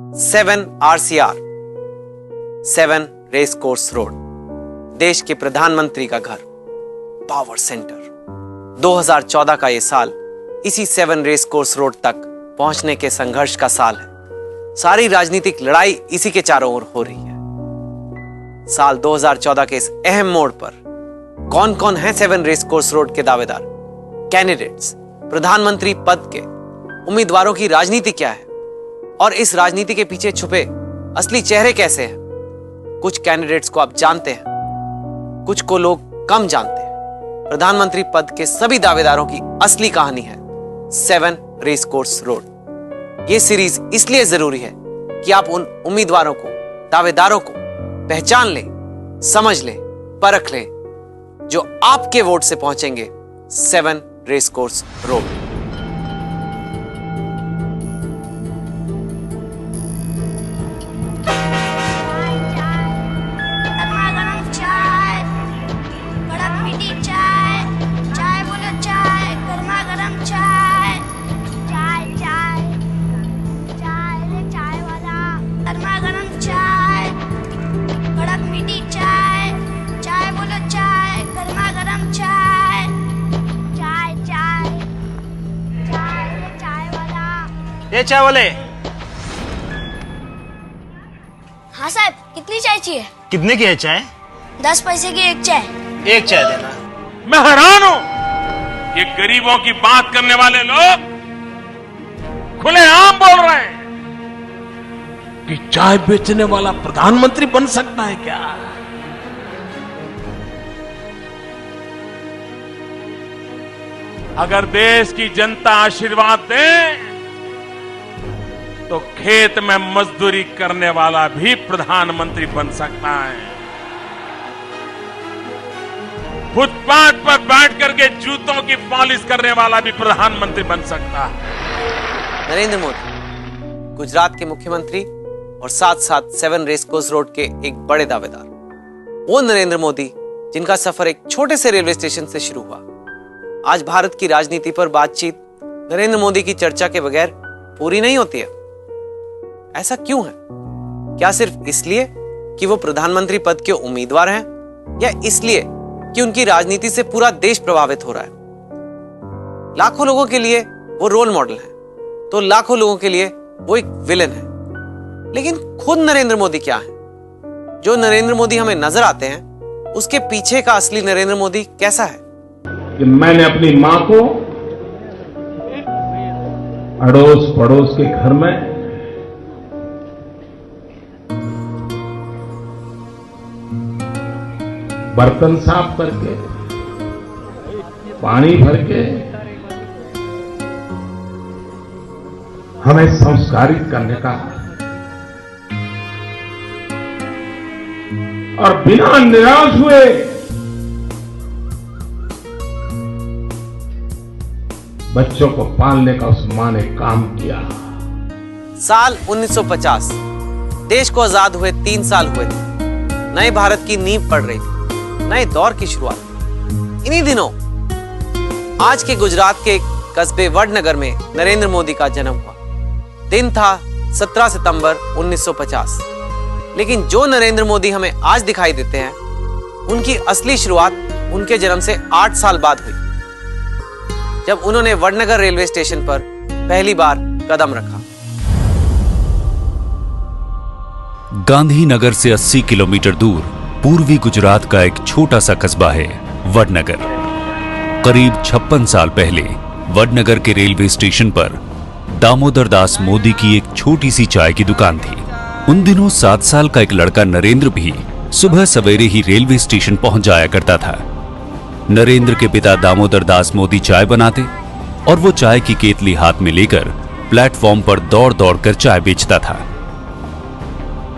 7 RCR 7 race course road, देश के प्रधानमंत्री का घर, पावर सेंटर। 2014 का ये साल इसी 7 रेस कोर्स रोड तक पहुंचने के संघर्ष का साल है। सारी राजनीतिक लड़ाई इसी के चारों ओर हो रही है। साल 2014 के इस अहम मोड़ पर कौन कौन है 7 रेस कोर्स रोड के दावेदार, कैंडिडेट्स, प्रधानमंत्री पद के उम्मीदवारों की राजनीति क्या है और इस राजनीति के पीछे छुपे असली चेहरे कैसे हैं? कुछ कैंडिडेट्स को आप जानते हैं, कुछ को लोग कम जानते हैं। प्रधानमंत्री पद के सभी दावेदारों की असली कहानी है 7 रेस कोर्स रोड। यह सीरीज इसलिए जरूरी है कि आप उन उम्मीदवारों को, दावेदारों को पहचान लें, समझ लें, परख लें जो आपके वोट से पहुंचेंगे 7 रेस कोर्स रोड। ये चाय वाले। हाँ साहब, कितनी चाय चाहिए? कितने की है चाय? 10 पैसे की एक चाय। एक चाय देना। मैं हैरान हूं, ये गरीबों की बात करने वाले लोग खुलेआम बोल रहे हैं कि चाय बेचने वाला प्रधानमंत्री बन सकता है क्या? अगर देश की जनता आशीर्वाद दे तो खेत में मजदूरी करने वाला भी प्रधानमंत्री बन सकता है। फुटपाथ पर बैठ करके जूतों की पॉलिश करने वाला भी प्रधानमंत्री बन सकता है। नरेंद्र मोदी गुजरात के मुख्यमंत्री और साथ साथ 7 रेस कोर्स रोड के एक बड़े दावेदार, वो नरेंद्र मोदी जिनका सफर एक छोटे से रेलवे स्टेशन से शुरू हुआ। आज भारत की राजनीति पर बातचीत नरेंद्र मोदी की चर्चा के बगैर पूरी नहीं होती है। ऐसा क्यों है? क्या सिर्फ इसलिए कि वो प्रधानमंत्री पद के उम्मीदवार हैं या इसलिए कि उनकी राजनीति से पूरा देश प्रभावित हो रहा है? लाखों लोगों के लिए वो रोल मॉडल है, तो लाखों लोगों के लिए वो एक विलेन है। लेकिन खुद नरेंद्र मोदी क्या है? जो नरेंद्र मोदी हमें नजर आते हैं, उसके पीछे का असली नरेंद्र मोदी कैसा है? कि मैंने अपनी मां को अड़ोस पड़ोस के घर में बर्तन साफ करके, पानी भर के हमें संस्कारित करने का और बिना निराश हुए बच्चों को पालने का उस मां ने काम किया। साल 1950, देश को आजाद हुए 3 साल हुए थे। नए भारत की नींव पड़ रही थी, नए दौर की शुरुआत। इन्हीं दिनों आज के गुजरात के एक कस्बे वडनगर में नरेंद्र मोदी का जन्म हुआ। दिन था 17 सितंबर 1950। लेकिन जो नरेंद्र मोदी हमें आज दिखाई देते हैं, उनकी असली शुरुआत उनके जन्म से 8 साल बाद हुई, जब उन्होंने वडनगर रेलवे स्टेशन पर पहली बार कदम रखा। गांधीनगर से 80 किलोमीटर दूर पूर्वी गुजरात का एक छोटा सा कस्बा है वडनगर। करीब 56 साल पहले वडनगर के रेलवे स्टेशन पर दामोदर दास मोदी की एक छोटी सी चाय की दुकान थी। उन दिनों 7 साल का एक लड़का नरेंद्र भी सुबह सवेरे ही रेलवे स्टेशन पहुंच जाया करता था। नरेंद्र के पिता दामोदर दास मोदी चाय बनाते और वो चाय की केतली हाथ में लेकर प्लेटफॉर्म पर दौड़ दौड़ कर चाय बेचता था।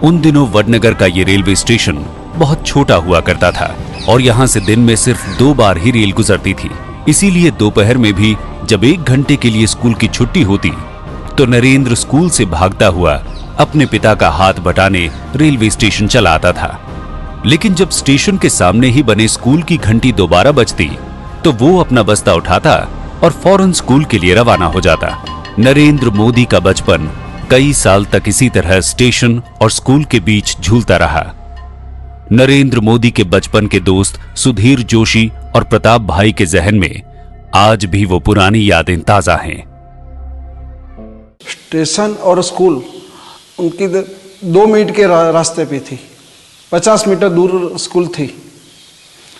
उन दिनों वडनगर का ये रेलवे स्टेशन बहुत छोटा हुआ करता था और यहाँ से दिन में सिर्फ 2 बार ही रेल गुजरती थी। इसीलिए दोपहर में भी जब 1 घंटे के लिए स्कूल की छुट्टी होती तो नरेंद्र स्कूल से भागता हुआ अपने पिता का हाथ बटाने रेलवे स्टेशन चला आता था। लेकिन जब स्टेशन के सामने ही बने स्कूल की घंटी दोबारा बजती तो वो अपना बस्ता उठाता और फौरन स्कूल के लिए रवाना हो जाता। नरेंद्र मोदी का बचपन कई साल तक इसी तरह स्टेशन और स्कूल के बीच झूलता रहा। नरेंद्र मोदी के बचपन के दोस्त सुधीर जोशी और प्रताप भाई के जहन में आज भी वो पुरानी यादें ताजा हैं। स्टेशन और स्कूल उनकी 2 मिनट के रास्ते पे थी। 50 मीटर दूर स्कूल थी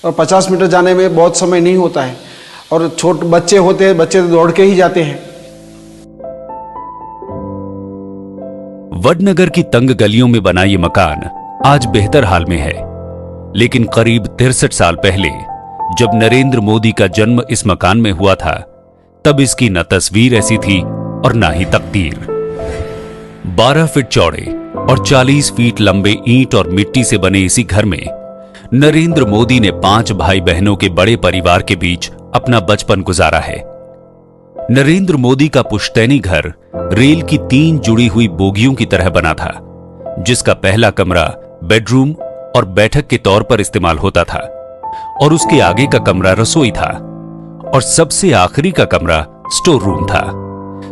और 50 मीटर जाने में बहुत समय नहीं होता है, और छोटे बच्चे होते हैं, बच्चे तो दौड़ के ही जाते हैं। वडनगर की तंग गलियों में बना ये मकान आज बेहतर हाल में है, लेकिन करीब 63 साल पहले जब नरेंद्र मोदी का जन्म इस मकान में हुआ था, तब इसकी न तस्वीर ऐसी थी और ना ही तकदीर। 12 फीट चौड़े और 40 फीट लंबे ईंट और मिट्टी से बने इसी घर में नरेंद्र मोदी ने 5 भाई बहनों के बड़े परिवार के बीच अपना बचपन गुजारा है। नरेंद्र मोदी का पुश्तैनी घर रेल की 3 जुड़ी हुई बोगियों की तरह बना था, जिसका पहला कमरा बेडरूम और बैठक के तौर पर इस्तेमाल होता था, और उसके आगे का कमरा रसोई था, और सबसे आखिरी का कमरा स्टोर रूम था,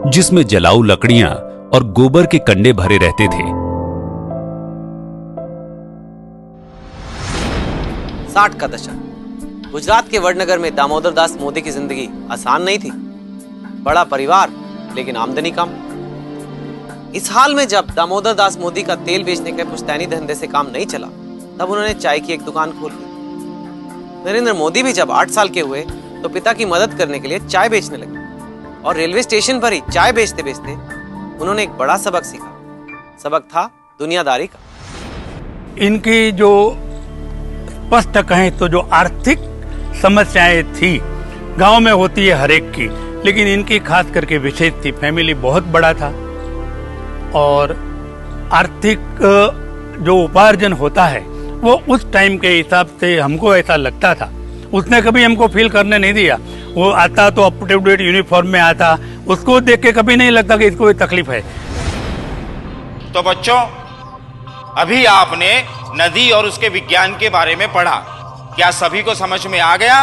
जिसमें जलाऊ लकड़ियां और गोबर के कंडे भरे रहते थे। 60 का दशक। गुजरात के वडनगर में दामोदर दास मोदी की जिंदगी आसान नहीं थी। बड़ा परिवार लेकिन आमदनी कम। इस हाल में जब दामोदर दास मोदी का तेल बेचने के पुश्तैनी धंधे से काम नहीं चला, तब उन्होंने चाय की एक दुकान खोल ली। नरेंद्र मोदी भी जब 8 साल के हुए तो पिता की मदद करने के लिए चाय बेचने लगे, और रेलवे स्टेशन पर ही चाय बेचते बेचते उन्होंने एक बड़ा सबक सीखा। सबक था दुनियादारी का। इनकी जो स्पष्ट कहें तो जो आर्थिक समस्याएं थी, गांव में होती है हर एक की, लेकिन इनकी खास करके विशेष थी। फैमिली बहुत बड़ा था और आर्थिक जो उपार्जन होता है वो उस टाइम के हिसाब से हमको ऐसा लगता था। उसने कभी हमको फील करने नहीं दिया। वो आता तो अप टू डेट यूनिफॉर्म में आता, उसको देख के कभी नहीं लगता कि इसको कोई तकलीफ है। तो बच्चों, अभी आपने नदी और उसके विज्ञान के बारे में पढ़ा। क्या सभी को समझ में आ गया?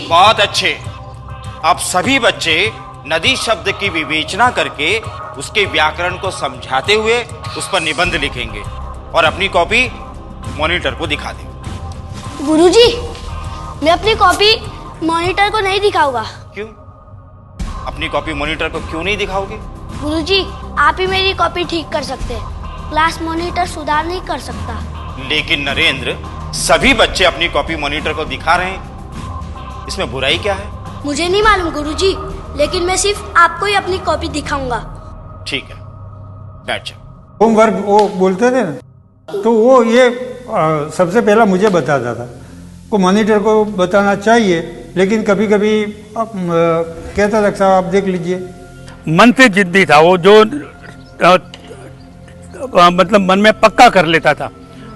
बहुत अच्छे। अब सभी बच्चे नदी शब्द की विवेचना करके उसके व्याकरण को समझाते हुए उस पर निबंध लिखेंगे और अपनी कॉपी मॉनिटर को दिखा देंगे। गुरुजी, मैं अपनी कॉपी मॉनिटर को नहीं दिखाऊंगा। क्यों? अपनी कॉपी मॉनिटर को क्यों नहीं दिखाओगे? गुरुजी, आप ही मेरी कॉपी ठीक कर सकते हैं, क्लास मॉनिटर सुधार नहीं कर सकता। लेकिन नरेंद्र, सभी बच्चे अपनी कॉपी मॉनिटर को दिखा रहे हैं, इसमें बुराई क्या है? मुझे नहीं मालूम गुरुजी, लेकिन मैं सिर्फ आपको ही अपनी कॉपी दिखाऊंगा। ठीक है, बैठ जाओ। होमवर्क वो बोलते थे ना, तो वो ये सबसे पहला मुझे बताता था। को मॉनिटर को बताना चाहिए, लेकिन कभी कभी कहता था साहब आप देख लीजिए। मन से जिद्दी था वो, जो मतलब मन में पक्का कर लेता था,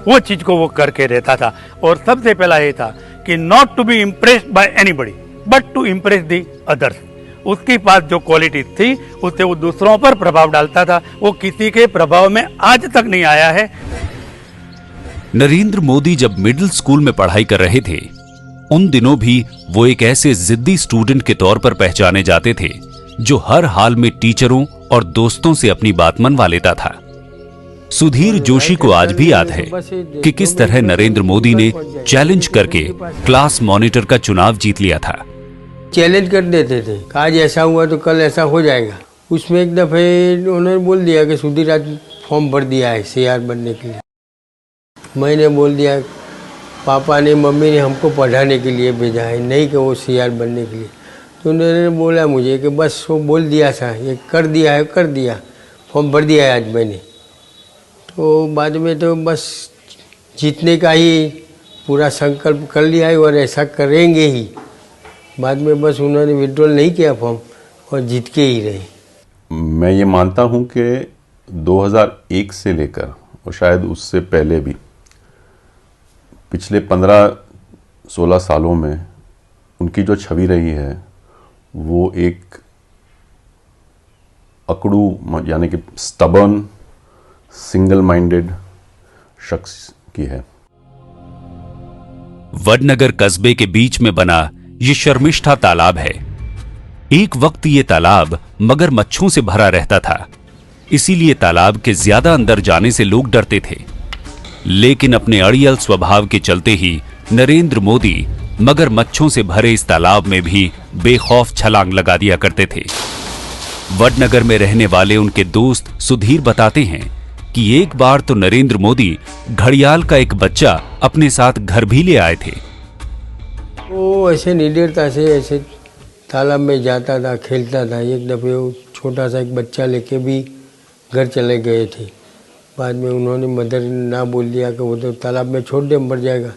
वो चीज को वो करके रहता था। और सबसे पहला ये था कि not to be impressed by anybody but to impress the others. उसके पास जो क्वालिटी थी उससे वो दूसरों पर प्रभाव डालता था। वो किसी के प्रभाव में आज तक नहीं आया है। नरेंद्र मोदी जब मिडिल स्कूल में पढ़ाई कर रहे थे, उन दिनों भी वो एक ऐसे जिद्दी स्टूडेंट के तौर पर पहचाने जाते थे जो हर हाल में टीचरों और दोस्तों से अपनी बात मनवा लेता था। सुधीर जोशी को आज भी याद है कि किस तरह नरेंद्र मोदी ने चैलेंज करके क्लास मॉनिटर का चुनाव जीत लिया था। चैलेंज कर देते थे, आज ऐसा हुआ तो कल ऐसा हो जाएगा। उसमें एक दफे उन्होंने बोल दिया कि सुधीर आज फॉर्म भर दिया है सीआर बनने के लिए। मैंने बोल दिया पापा ने मम्मी ने हमको पढ़ाने के लिए भेजा है, नहीं कि वो सीआर बनने के लिए। तो उन्होंने बोला मुझे कि बस वो बोल दिया था, ये कर दिया है, कर दिया, फॉर्म भर दिया है आज मैंने। तो बाद में तो बस जीतने का ही पूरा संकल्प कर लिया है और ऐसा करेंगे ही। बाद में बस उन्होंने विड्रॉल नहीं किया फॉर्म और जीत के ही रहे। मैं ये मानता हूँ कि 2001 से लेकर और शायद उससे पहले भी पिछले 15-16 सालों में उनकी जो छवि रही है वो एक अकड़ू यानी कि स्टबर्न सिंगल माइंडेड शख्स की है। वडनगर कस्बे के बीच में बना ये शर्मिष्ठा तालाब है। एक वक्त ये तालाब मगरमच्छों से भरा रहता था, इसीलिए तालाब के ज्यादा अंदर जाने से लोग डरते थे। लेकिन अपने अड़ियल स्वभाव के चलते ही नरेंद्र मोदी मगरमच्छों से भरे इस तालाब में भी बेखौफ छलांग लगा दिया करते थे। वडनगर में रहने वाले उनके दोस्त सुधीर बताते हैं कि एक बार तो नरेंद्र मोदी घड़ियाल का एक बच्चा अपने साथ घर भी ले आए थे। वो ऐसे निडरता से ऐसे तालाब में जाता था, खेलता था। एक दफ़े वो छोटा सा एक बच्चा लेके भी घर चले गए थे। बाद में उन्होंने मदर ना बोल दिया कि वो तो तालाब में छोड़ दे, मर जाएगा,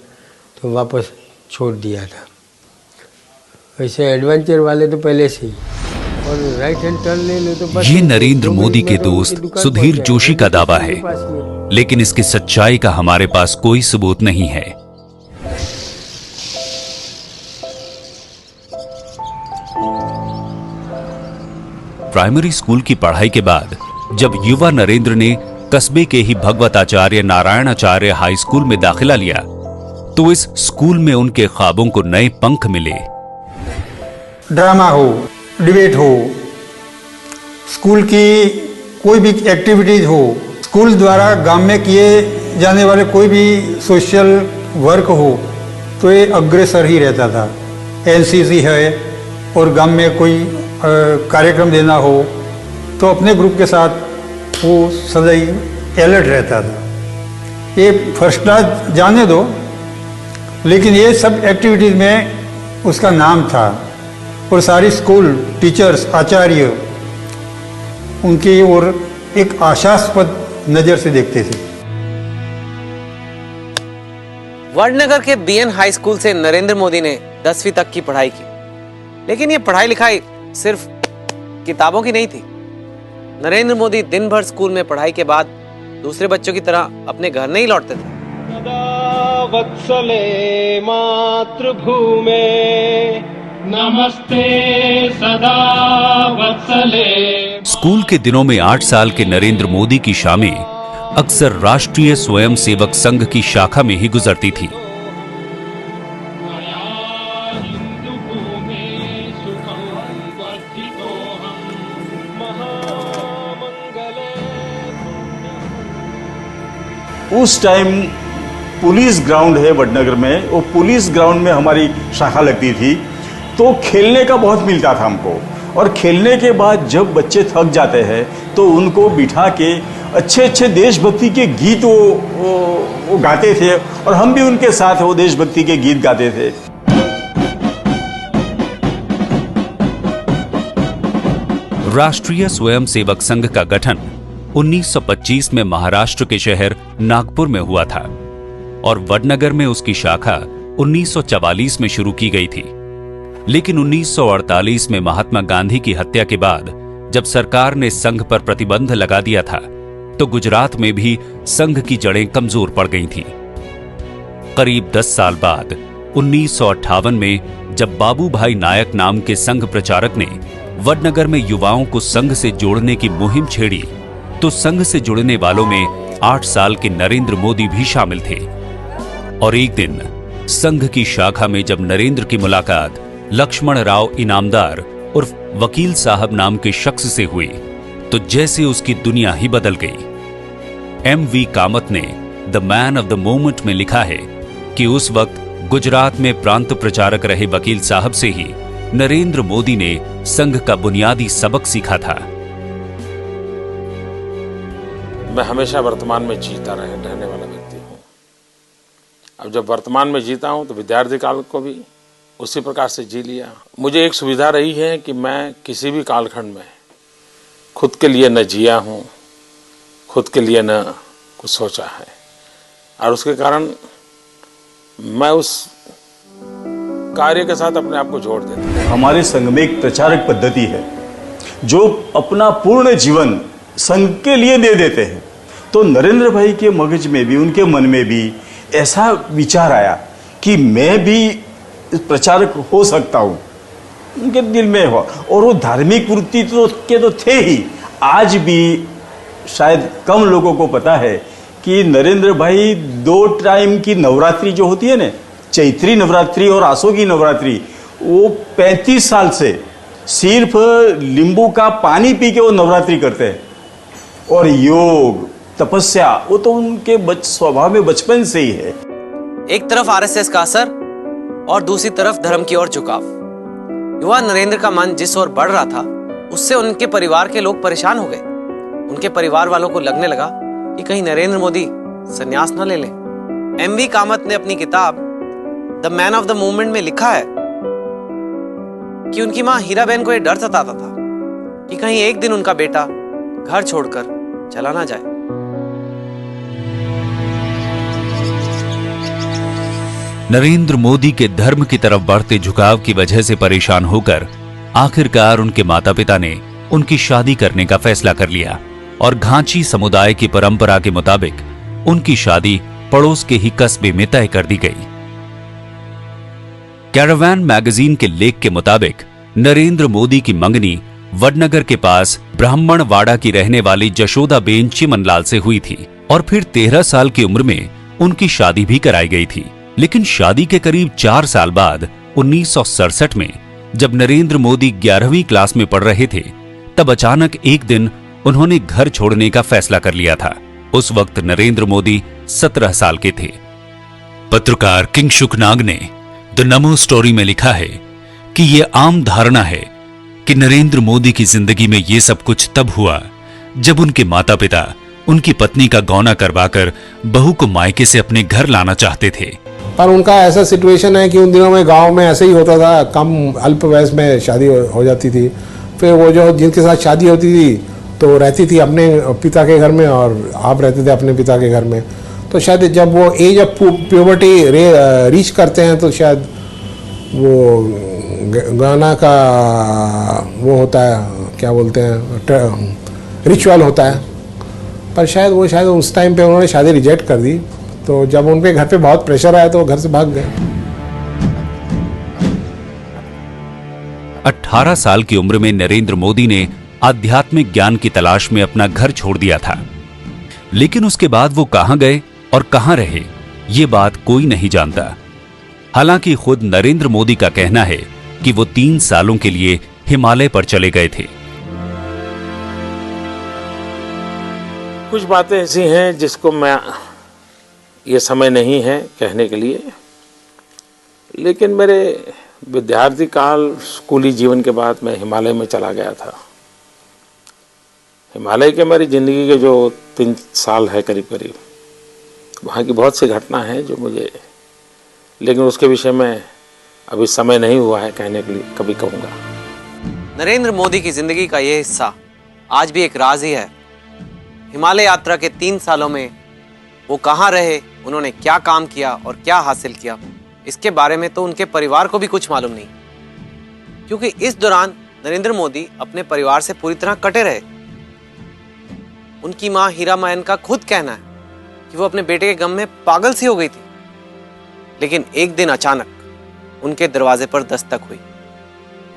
तो वापस छोड़ दिया था। ऐसे एडवेंचर वाले तो पहले से ही, और राइट हैंड टर्न ले लो तो बस। ये नरेंद्र मोदी के दोस्त सुधीर जोशी का दावा है, लेकिन इसकी सच्चाई का हमारे पास कोई सबूत नहीं है। प्राइमरी स्कूल की पढ़ाई के बाद जब युवा नरेंद्र ने कस्बे के ही भगवताचार्य नारायणाचार्य हाई स्कूल में दाखिला लिया, तो इस स्कूल में उनके ख्वाबों को नए पंख मिले। ड्रामा हो, डिबेट हो, स्कूल की कोई भी एक्टिविटीज हो, स्कूल द्वारा गांव में किए जाने वाले कोई भी सोशल वर्क हो, तो ये अग्रसर ही रहता था। एनसीसी है और गांव में कोई कार्यक्रम देना हो तो अपने ग्रुप के साथ वो सदैव अलर्ट रहता था। ये फर्स्ट क्लास जाने दो, लेकिन ये सब एक्टिविटीज़ में उसका नाम था और सारी स्कूल टीचर्स आचार्य उनकी ओर एक आशास्पद नज़र से देखते थे। वडनगर के बीएन हाई स्कूल से नरेंद्र मोदी ने 10वीं तक की पढ़ाई की, लेकिन ये पढ़ाई लिखाई सिर्फ किताबों की नहीं थी। नरेंद्र मोदी दिन भर स्कूल में पढ़ाई के बाद दूसरे बच्चों की तरह अपने घर नहीं लौटते थे। सदा वत्सले मातृभूमे नमस्ते सदा वत्सले। स्कूल के दिनों में 8 साल के नरेंद्र मोदी की शामें अक्सर राष्ट्रीय स्वयंसेवक संघ की शाखा में ही गुजरती थी। उस टाइम पुलिस ग्राउंड है वडनगर में, वो पुलिस ग्राउंड में हमारी शाखा लगती थी, तो खेलने का बहुत मिलता था हमको। और खेलने के बाद जब बच्चे थक जाते हैं तो उनको बिठा के अच्छे अच्छे देशभक्ति के गीत वो गाते थे और हम भी उनके साथ वो देशभक्ति के गीत गाते थे। राष्ट्रीय स्वयंसेवक संघ का गठन 1925 में महाराष्ट्र के शहर नागपुर में हुआ था और वडनगर में उसकी शाखा 1944 में शुरू की गई थी। लेकिन 1948 में महात्मा गांधी की हत्या के बाद जब सरकार ने संघ पर प्रतिबंध लगा दिया था, तो गुजरात में भी संघ की जड़ें कमजोर पड़ गई थीं। करीब 10 साल बाद 1958 में जब बाबू भाई नायक नाम के संघ प्रचारक ने वडनगर में युवाओं को संघ से जोड़ने की मुहिम छेड़ी, तो संघ से जुड़ने वालों में 8 साल के नरेंद्र मोदी भी शामिल थे। और एक दिन संघ की शाखा में जब नरेंद्र की मुलाकात लक्ष्मण राव इनामदार उर्फ वकील साहब नाम के शख्स से हुई, तो जैसे उसकी दुनिया ही बदल गई। M.V. कामत ने the man of the moment में लिखा है कि उस वक्त गुजरात में प्रांत प्रचारक रहे वकील साहब से ही नरेंद्र मोदी ने संघ का बुनियादी सबक सीखा था। मैं हमेशा वर्तमान में जीता रहने वाला व्यक्ति हूँ। अब जब वर्तमान में जीता हूँ तो विद्यार्थी काल को भी उसी प्रकार से जी लिया। मुझे एक सुविधा रही है कि मैं किसी भी कालखंड में खुद के लिए न जिया हूँ, खुद के लिए न कुछ सोचा है, और उसके कारण मैं उस कार्य के साथ अपने आप को जोड़ देता हूँ। हमारे संघ में एक प्रचारक पद्धति है जो अपना पूर्ण जीवन संघ के लिए दे देते हैं। तो नरेंद्र भाई के मगज में भी, उनके मन में भी ऐसा विचार आया कि मैं भी प्रचारक हो सकता हूँ, उनके दिल में हो। और वो धार्मिक वृत्ति तो थे ही। आज भी शायद कम लोगों को पता है कि नरेंद्र भाई 2 टाइम की नवरात्रि जो होती है ना, चैत्री नवरात्रि और आसो की नवरात्रि, वो 35 साल से सिर्फ नींबू का पानी पी के वो नवरात्रि करते हैं। और योग तपस्या वो तो उनके स्वभाव में बचपन से ही है। एक तरफ आरएसएस का असर और दूसरी तरफ धर्म की ओर झुकाव। युवा नरेंद्र का मन जिस ओर बढ़ रहा था उससे उनके परिवार के लोग परेशान हो गए। उनके परिवार वालों को लगने लगा कि कहीं नरेंद्र मोदी संन्यास न ले लें। एमवी कामत ने अपनी किताब the man of the movement में लिखा है कि उनकी मां हीराबेन को यह डर सताता था कि कहीं एक दिन उनका बेटा घर छोड़कर चला ना जाए। नरेंद्र मोदी के धर्म की तरफ बढ़ते झुकाव की वजह से परेशान होकर आखिरकार उनके माता पिता ने उनकी शादी करने का फैसला कर लिया और घांची समुदाय की परंपरा के मुताबिक उनकी शादी पड़ोस के ही कस्बे में तय कर दी गई। कैरावान मैगजीन के लेख के मुताबिक नरेंद्र मोदी की मंगनी वडनगर के पास ब्राह्मणवाड़ा की रहने वाली जशोदाबेन चिमनलाल से हुई थी और फिर 13 साल की उम्र में उनकी शादी भी कराई गई थी। लेकिन शादी के करीब 4 साल बाद 1967 में जब नरेंद्र मोदी 11वीं क्लास में पढ़ रहे थे तब अचानक एक दिन उन्होंने घर छोड़ने का फैसला कर लिया था। उस वक्त नरेंद्र मोदी 17 साल के थे। पत्रकार किंगसुक नाग ने द नमो स्टोरी में लिखा है कि यह आम धारणा है कि नरेंद्र मोदी की जिंदगी में यह सब कुछ तब हुआ जब उनके माता पिता उनकी पत्नी का गौना करवाकर बहू को मायके से अपने घर लाना चाहते थे। पर उनका ऐसा सिचुएशन है कि उन दिनों में गांव में ऐसे ही होता था, कम अल्प वयस में शादी हो जाती थी। फिर वो जो जिनके साथ शादी होती थी तो रहती थी अपने पिता के घर में और आप रहते थे अपने पिता के घर में। तो शायद जब वो एज ऑफ प्यूबर्टी रीच करते हैं तो शायद वो गाना का वो होता है, क्या बोलते हैं, रिचुअल होता है। पर शायद उस टाइम पे उन्होंने शादी रिजेक्ट कर दी। तो जब उन पे घर पे बहुत प्रेशर आया तो वो घर से भाग गए। 18 साल की उम्र में नरेंद्र मोदी ने आध्यात्मिक ज्ञान की तलाश में अपना घर छोड़ दिया था। लेकिन उसके बाद वो कहां गए और कहां रहे, ये बात कोई नहीं जानता। हालांकि खुद नरेंद्र मोदी का कहना है कि वो 3 सालों के लिए हिमालय पर चले गए थे। कुछ बातें ऐसी हैं जिसको मैं ये समय नहीं है कहने के लिए, लेकिन मेरे विद्यार्थी काल स्कूली जीवन के बाद मैं हिमालय में चला गया था। हिमालय के मेरी ज़िंदगी के जो 3 साल है करीब करीब, वहाँ की बहुत सी घटना है जो मुझे, लेकिन उसके विषय में अभी समय नहीं हुआ है कहने के लिए, कभी कहूँगा। नरेंद्र मोदी की जिंदगी का यह हिस्सा आज भी एक राज ही है। हिमालय यात्रा के 3 सालों में वो कहाँ रहे, उन्होंने क्या काम किया और क्या हासिल किया, इसके बारे में तो उनके परिवार को भी कुछ मालूम नहीं, क्योंकि इस दौरान नरेंद्र मोदी अपने परिवार से पूरी तरह कटे रहे। उनकी मां हीराबेन का खुद कहना है कि वो अपने बेटे के गम में पागल सी हो गई थी। लेकिन एक दिन अचानक उनके दरवाजे पर दस्तक हुई।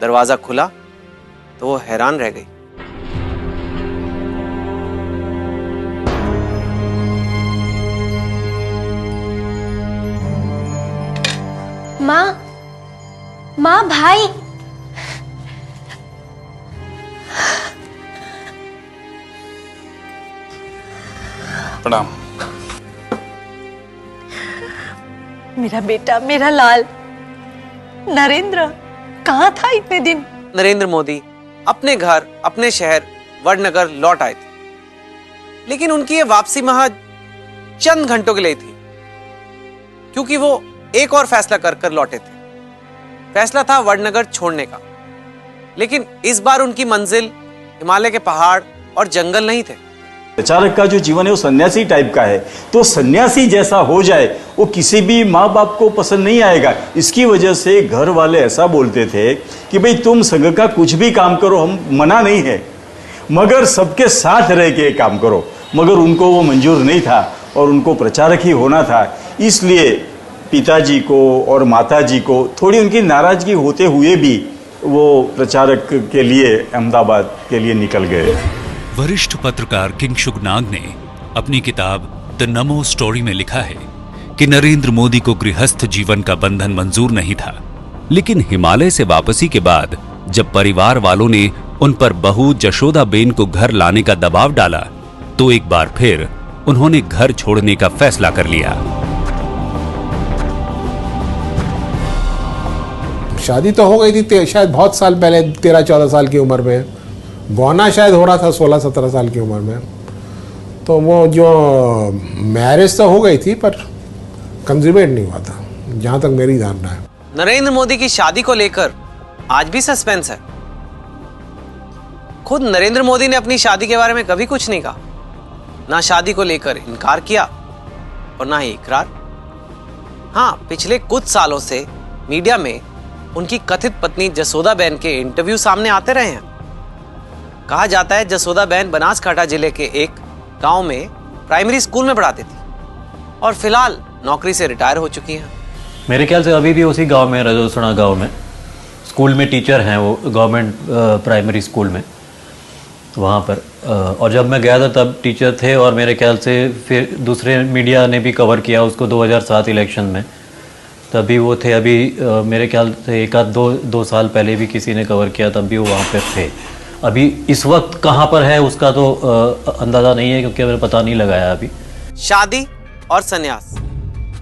दरवाजा खुला तो वो हैरान रह गई। माँ भाई, प्रणाम। मेरा बेटा, मेरा लाल नरेंद्र कहाँ था इतने दिन? नरेंद्र मोदी अपने घर, अपने शहर वडनगर लौट आए थे, लेकिन उनकी ये वापसी महज चंद घंटों के लिए थी, क्योंकि वो एक और फैसला कर लौटे थे। फैसला था वडनगर छोड़ने का, लेकिन इस बार उनकी मंजिल हिमालय के पहाड़ और जंगल नहीं थे। प्रचारक का जो जीवन है वो सन्यासी टाइप का है, तो सन्यासी जैसा हो जाए वो किसी भी माँ बाप को पसंद नहीं आएगा। इसकी वजह से घर वाले ऐसा बोलते थे कि भाई तुम संघ का कुछ भी काम करो, हम मना नहीं है, मगर सबके साथ रह के काम करो। मगर उनको वो मंजूर नहीं था और उनको प्रचारक ही होना था। इसलिए पिताजी को और माताजी को थोड़ी उनकी नाराजगी होते हुए भी वो प्रचारक के लिए अहमदाबाद के लिए निकल गए। वरिष्ठ पत्रकार किंगसुक नाग ने अपनी किताब द नमो स्टोरी में लिखा है कि नरेंद्र मोदी को गृहस्थ जीवन का बंधन मंजूर नहीं था, लेकिन हिमालय से वापसी के बाद जब परिवार वालों ने उन पर बहू जशोदाबेन को घर लाने का दबाव डाला तो एक बार फिर उन्होंने घर छोड़ने का फैसला कर लिया। शादी तो हो गई थी शायद बहुत साल पहले, 13-14 साल की उम्र में। गौना शायद हो रहा था 16-17 साल की उम्र में। तो वो जो मैरिज तो हो गई थी पर कंज्यूमेट नहीं हुआ था, जहां तक मेरी धारणा है। नरेंद्र मोदी की शादी को लेकर आज भी सस्पेंस है। खुद नरेंद्र मोदी ने अपनी शादी के बारे में कभी कुछ नहीं कहा, ना शादी को लेकर इनकार किया और ना ही इकरार। हां, पिछले कुछ सालों से मीडिया में उनकी कथित पत्नी जसोदाबेन के इंटरव्यू सामने आते रहे हैं। कहा जाता है जसोदाबेन बनासकांठा जिले के एक गांव में प्राइमरी स्कूल में पढ़ाती थी और फिलहाल नौकरी से रिटायर हो चुकी हैं। मेरे ख्याल से अभी भी उसी गांव में, रजोसणा गांव में स्कूल में टीचर हैं, वो गवर्नमेंट प्राइमरी स्कूल में वहाँ पर। और जब मैं गया था तब टीचर थे और मेरे ख्याल से फिर दूसरे मीडिया ने भी कवर किया उसको 2007 इलेक्शन में, तभी वो थे। अभी मेरे ख्याल से एक आध दो साल पहले भी किसी ने कवर किया, तब भी वो वहाँ पर थे। अभी इस वक्त कहाँ पर है उसका तो अंदाज़ा नहीं है क्योंकि मैंने पता नहीं लगाया अभी। शादी और संन्यास,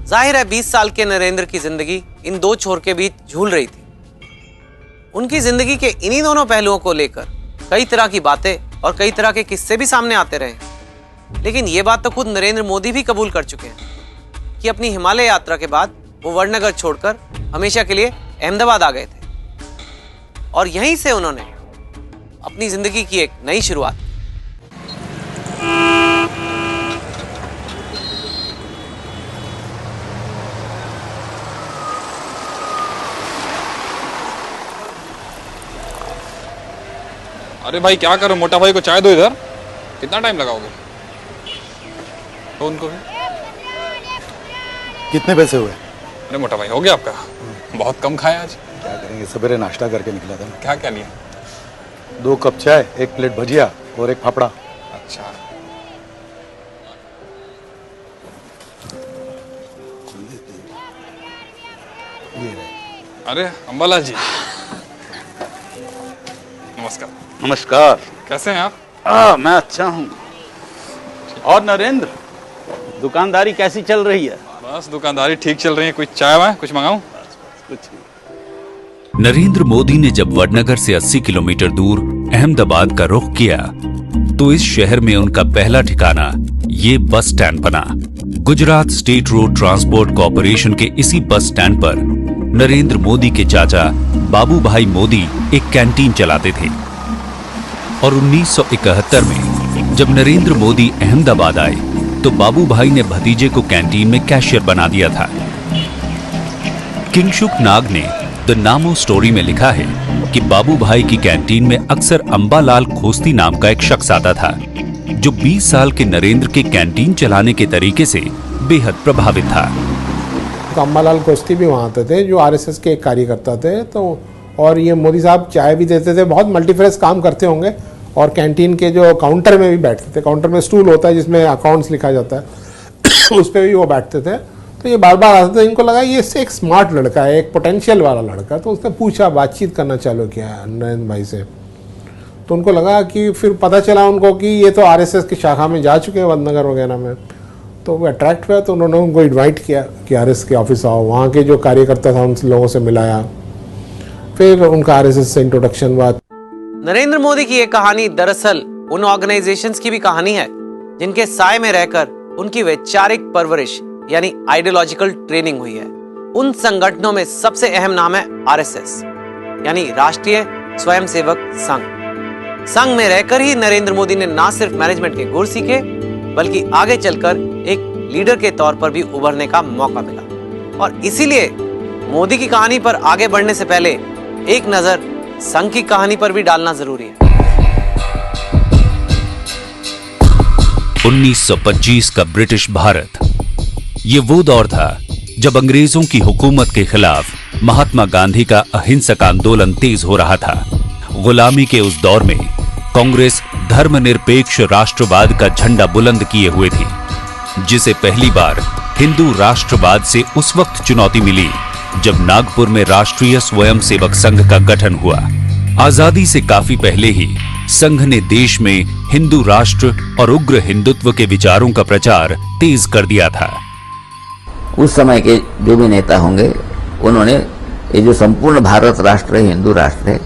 जाहिर है 20 साल के नरेंद्र की जिंदगी इन दो छोर के बीच झूल रही थी। उनकी जिंदगी के इन्हीं दोनों पहलुओं को लेकर कई तरह की बातें और कई तरह के किस्से भी सामने आते रहे। लेकिन ये बात तो खुद नरेंद्र मोदी भी कबूल कर चुके हैं कि अपनी हिमालय यात्रा के बाद वो वडनगर छोड़कर हमेशा के लिए अहमदाबाद आ गए थे और यहीं से उन्होंने अपनी जिंदगी की एक नई शुरुआत। अरे भाई क्या करो, मोटा भाई को चाय दो इधर। कितना टाइम लगाओगे? तो उनको भी। कितने पैसे हुए? अरे मोटा भाई हो गया आपका? बहुत कम खाया आज। क्या करेंगे, सवेरे नाश्ता करके निकला था। क्या क्या लिया? 2 कप चाय, 1 प्लेट भजिया और 1 फाफड़ा। अच्छा, अरे अंबाला जी नमस्कार। नमस्कार। कैसे हैं आप? मैं अच्छा हूँ। और नरेंद्र, दुकानदारी कैसी चल रही है? बस दुकानदारी ठीक चल रही है। कुछ चाय वाय कुछ मंगाऊं? कुछ नरेंद्र मोदी ने जब वडनगर से 80 किलोमीटर दूर अहमदाबाद का रुख किया तो इस शहर में उनका पहला ठिकाना ये बस स्टैंड बना। Gujarat state road transport corporation के इसी बस स्टैंड पर नरेंद्र मोदी के चाचा बाबूभाई मोदी एक कैंटीन चलाते थे और 1971 में जब नरेंद्र मोदी अहमदाबाद आए तो बाबूभाई ने भतीजे को कैंटीन में कैशियर बना दिया था। किंगशुक नाग ने द नामो स्टोरी में लिखा है कि बाबूभाई की कैंटीन में अक्सर अंबालाल खोस्ती नाम का एक शख्स आता था जो 20 साल के नरेंद्र के कैंटीन चलाने के तरीके से बेहद प्रभावित था। अंबालाल खोस्ती भी वहाँ आते थे जो आरएसएस के एक कार्यकर्ता थे। तो और ये मोदी साहब चाय भी देते थे, बहुत मल्टीफेस काम करते होंगे। और कैंटीन के जो काउंटर में भी बैठते थे, काउंटर में स्टूल होता है जिसमें अकाउंट्स लिखा जाता है उस पर भी वो बैठते थे। तो ये बार बार आते थे, इनको लगा ये एक स्मार्ट लड़का है, एक पोटेंशियल वाला लड़का। तो उसने पूछा, बातचीत करना चालू किया नरेंद्र भाई से। तो उनको लगा कि फिर पता चला उनको कि ये तो आरएसएस की शाखा में जा चुके हैं वडनगर वगैरह में। तो वो अट्रैक्ट हुआ तो उन्होंने उनको इन्वाइट किया कि आरएसएस के ऑफिस आओ। वहाँ के जो कार्यकर्ता था उन लोगों से मिलाया, फिर उनका आरएसएस से इंट्रोडक्शन हुआ। नरेंद्र मोदी की ये कहानी दरअसल उन ऑर्गेनाइजेशंस की भी कहानी है जिनके साए में रहकर उनकी वैचारिक परवरिश यानी आइडियोलॉजिकल ट्रेनिंग हुई है। उन संगठनों में सबसे अहम नाम है आरएसएस यानी राष्ट्रीय स्वयंसेवक संघ। संघ में रहकर ही नरेंद्र मोदी ने ना सिर्फ मैनेजमेंट के गुर सीखे बल्कि आगे चलकर एक लीडर के तौर पर भी उभरने का मौका मिला। और इसीलिए मोदी की कहानी पर आगे बढ़ने से पहले एक नजर संघ की कहानी पर भी डालना जरूरी है। 1925 का ब्रिटिश भारत, ये वो दौर था जब अंग्रेजों की हुकूमत के खिलाफ महात्मा गांधी का अहिंसक आंदोलन तेज हो रहा था। गुलामी के उस दौर में कांग्रेस धर्मनिरपेक्ष राष्ट्रवाद का झंडा बुलंद किए हुए थी, जिसे पहली बार हिंदू राष्ट्रवाद से उस वक्त चुनौती मिली जब नागपुर में राष्ट्रीय स्वयंसेवक संघ का गठन हुआ। आजादी से काफी पहले ही संघ ने देश में हिंदू राष्ट्र और उग्र हिंदुत्व के विचारों का प्रचार तेज कर दिया था। उस समय के जो भी नेता होंगे उन्होंने ये जो संपूर्ण भारत राष्ट्र है, हिंदू राष्ट्र है,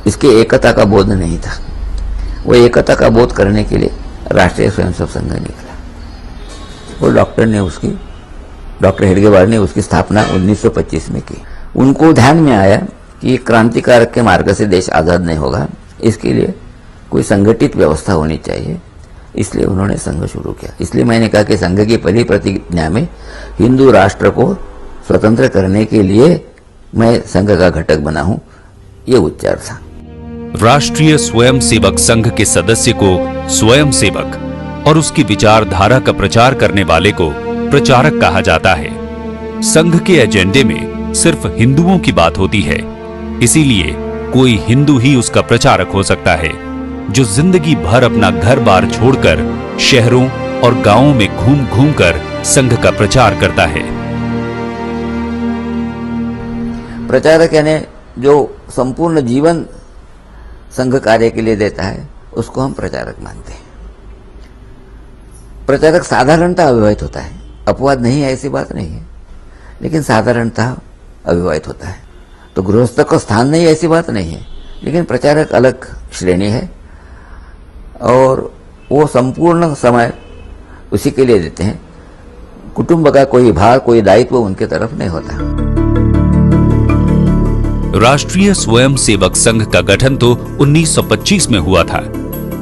इसकी एकता का बोध नहीं था। वो एकता का बोध करने के लिए राष्ट्रीय स्वयंसेवक संघ निकला। वो डॉक्टर हेडगेवार ने उसकी स्थापना 1925 में की। उनको ध्यान में आया कि क्रांतिकारक के मार्ग से देश आजाद नहीं होगा, इसके लिए कोई संगठित व्यवस्था होनी चाहिए, इसलिए उन्होंने संघ शुरू किया। इसलिए मैंने कहा कि संघ की पहली प्रतिज्ञा में हिंदू राष्ट्र को स्वतंत्र करने के लिए मैं संघ का घटक बना हूं, ये उच्चार था। राष्ट्रीय स्वयंसेवक संघ के सदस्य को स्वयंसेवक और उसकी विचारधारा का प्रचार करने वाले को प्रचारक कहा जाता है। संघ के एजेंडे में सिर्फ हिंदुओं की बात होती है, इसीलिए कोई हिंदू ही उसका प्रचारक हो सकता है, जो जिंदगी भर अपना घर बार छोड़कर शहरों और गांवों में घूम घूम कर संघ का प्रचार करता है। प्रचारक यानी जो संपूर्ण जीवन संघ कार्य के लिए देता है, उसको हम प्रचारक मानते हैं। प्रचारक साधारणतः अविवाहित होता है, अपवाद नहीं है, ऐसी बात नहीं है, लेकिन साधारणतः अविवाहित होता है। तो गृहस्थ का स्थान नहीं, ऐसी बात नहीं है, लेकिन प्रचारक अलग श्रेणी है और वो संपूर्ण समय उसी के लिए देते हैं। कुटुंब का कोई भार, कोई दायित्व उनके तरफ नहीं होता। राष्ट्रीय स्वयंसेवक संघ का गठन तो 1925 में हुआ था,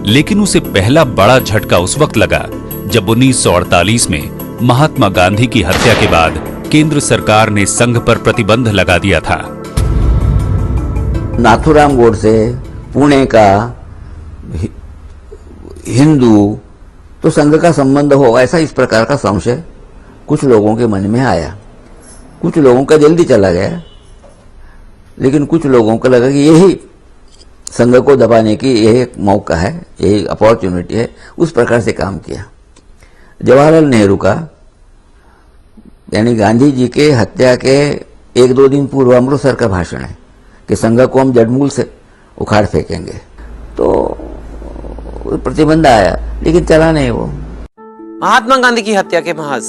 लेकिन उसे पहला बड़ा झटका उस वक्त लगा जब 1948 में महात्मा गांधी की हत्या के बाद केंद्र सरकार ने संघ पर प्रतिबंध लगा दिया था। नाथुराम गोडसे, पुणे का हिंदू, तो संघ का संबंध हो, ऐसा इस प्रकार का संशय कुछ लोगों के मन में आया। कुछ लोगों का जल्दी चला गया, लेकिन कुछ लोगों को लगा कि यही संघ को दबाने की यही एक मौका है, यही अपॉर्चुनिटी है, उस प्रकार से काम किया। जवाहरलाल नेहरू का यानी गांधी जी के हत्या के 1-2 दिन पूर्व अमृतसर का भाषण है कि संघ को हम जड़मूल से उखाड़ फेंकेंगे, तो प्रतिबंध आया, लेकिन चला नहीं वो। महात्मा गांधी की हत्या के महज